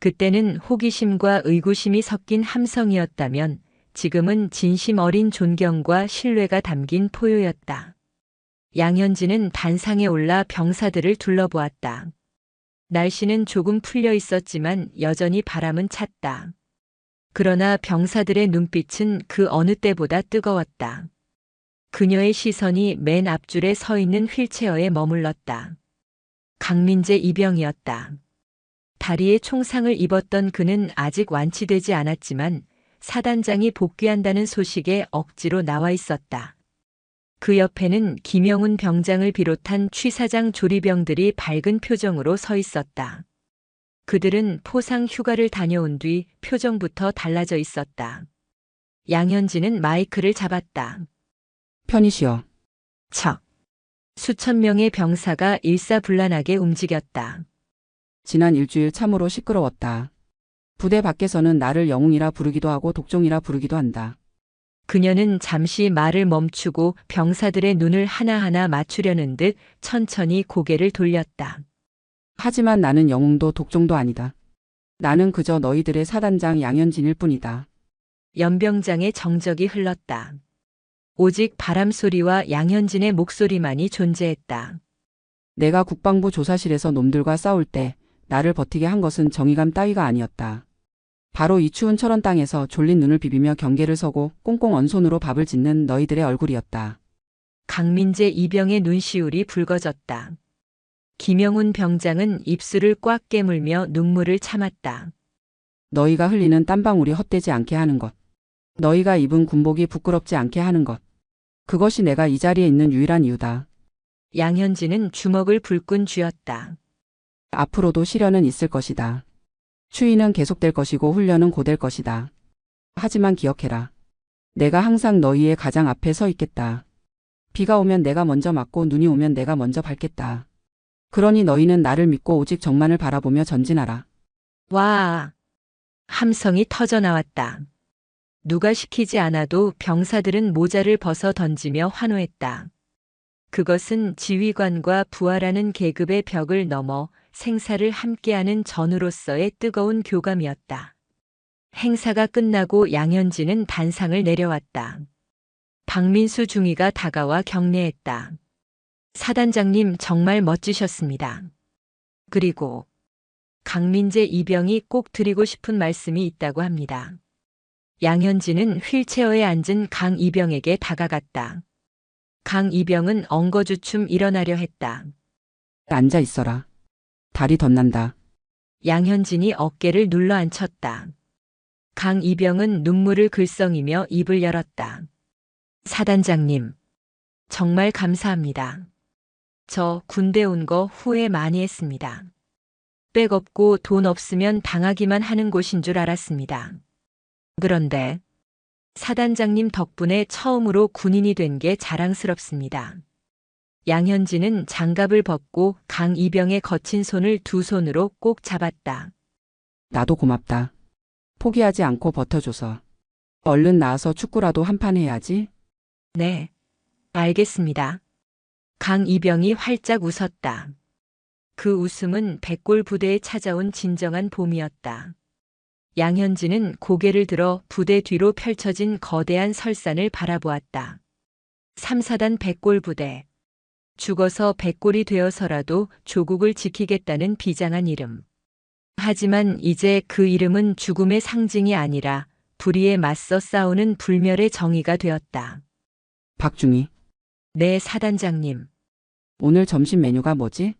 그때는 호기심과 의구심이 섞인 함성이었다면 지금은 진심 어린 존경과 신뢰가 담긴 포효였다. 양현진은 단상에 올라 병사들을 둘러보았다. 날씨는 조금 풀려 있었지만 여전히 바람은 찼다. 그러나 병사들의 눈빛은 그 어느 때보다 뜨거웠다. 그녀의 시선이 맨 앞줄에 서 있는 휠체어에 머물렀다. 강민재 이병이었다. 다리에 총상을 입었던 그는 아직 완치되지 않았지만 사단장이 복귀한다는 소식에 억지로 나와 있었다. 그 옆에는 김영훈 병장을 비롯한 취사장 조리병들이 밝은 표정으로 서 있었다. 그들은 포상 휴가를 다녀온 뒤 표정부터 달라져 있었다. 양현진은 마이크를 잡았다. 편히 쉬어. 척. 수천 명의 병사가 일사불란하게 움직였다. 지난 일주일 참으로 시끄러웠다. 부대 밖에서는 나를 영웅이라 부르기도 하고 독종이라 부르기도 한다. 그녀는 잠시 말을 멈추고 병사들의 눈을 하나하나 맞추려는 듯 천천히 고개를 돌렸다. 하지만 나는 영웅도 독종도 아니다. 나는 그저 너희들의 사단장 양현진일 뿐이다. 연병장의 정적이 흘렀다. 오직 바람소리와 양현진의 목소리만이 존재했다. 내가 국방부 조사실에서 놈들과 싸울 때 나를 버티게 한 것은 정의감 따위가 아니었다. 바로 이 추운 철원 땅에서 졸린 눈을 비비며 경계를 서고 꽁꽁 언 손으로 밥을 짓는 너희들의 얼굴이었다. 강민재 이병의 눈시울이 붉어졌다. 김영훈 병장은 입술을 꽉 깨물며 눈물을 참았다. 너희가 흘리는 땀방울이 헛되지 않게 하는 것. 너희가 입은 군복이 부끄럽지 않게 하는 것. 그것이 내가 이 자리에 있는 유일한 이유다. 양현진은 주먹을 불끈 쥐었다. 앞으로도 시련은 있을 것이다. 추위는 계속될 것이고 훈련은 고될 것이다. 하지만 기억해라. 내가 항상 너희의 가장 앞에 서 있겠다. 비가 오면 내가 먼저 맞고 눈이 오면 내가 먼저 밟겠다. 그러니 너희는 나를 믿고 오직 적만을 바라보며 전진하라. 와! 함성이 터져 나왔다. 누가 시키지 않아도 병사들은 모자를 벗어 던지며 환호했다. 그것은 지휘관과 부하라는 계급의 벽을 넘어 생사를 함께하는 전우로서의 뜨거운 교감이었다. 행사가 끝나고 양현진은 단상을 내려왔다. 박민수 중위가 다가와 격려했다. 사단장님 정말 멋지셨습니다. 그리고 강민재 이병이 꼭 드리고 싶은 말씀이 있다고 합니다. 양현진은 휠체어에 앉은 강 이병에게 다가갔다. 강 이병은 엉거주춤 일어나려 했다. 앉아 있어라. 다리 덧난다. 양현진이 어깨를 눌러 앉혔다. 강 이병은 눈물을 글썽이며 입을 열었다. 사단장님, 정말 감사합니다. 저 군대 온 거 후회 많이 했습니다. 백 없고 돈 없으면 당하기만 하는 곳인 줄 알았습니다. 그런데 사단장님 덕분에 처음으로 군인이 된 게 자랑스럽습니다. 양현진은 장갑을 벗고 강 이병의 거친 손을 두 손으로 꼭 잡았다. 나도 고맙다. 포기하지 않고 버텨줘서. 얼른 나와서 축구라도 한 판 해야지. 네, 알겠습니다. 강 이병이 활짝 웃었다. 그 웃음은 백골 부대에 찾아온 진정한 봄이었다. 양현진은 고개를 들어 부대 뒤로 펼쳐진 거대한 설산을 바라보았다. 3사단 백골 부대. 죽어서 백골이 되어서라도 조국을 지키겠다는 비장한 이름. 하지만 이제 그 이름은 죽음의 상징이 아니라 불의에 맞서 싸우는 불멸의 정의가 되었다. 박중희, 네, 사단장님. 오늘 점심 메뉴가 뭐지?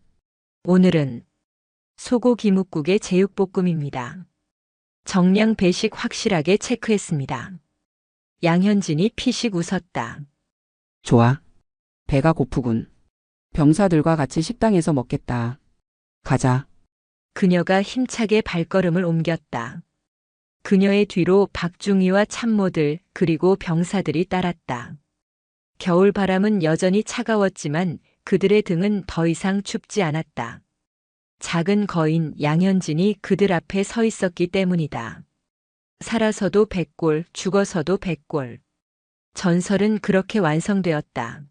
오늘은 소고기 묵국의 제육볶음입니다. 정량 배식 확실하게 체크했습니다. 양현진이 피식 웃었다. 좋아. 배가 고프군. 병사들과 같이 식당에서 먹겠다. 가자. 그녀가 힘차게 발걸음을 옮겼다. 그녀의 뒤로 박중희와 참모들 그리고 병사들이 따랐다. 겨울 바람은 여전히 차가웠지만 그들의 등은 더 이상 춥지 않았다. 작은 거인 양현진이 그들 앞에 서 있었기 때문이다. 살아서도 백골, 죽어서도 백골. 전설은 그렇게 완성되었다.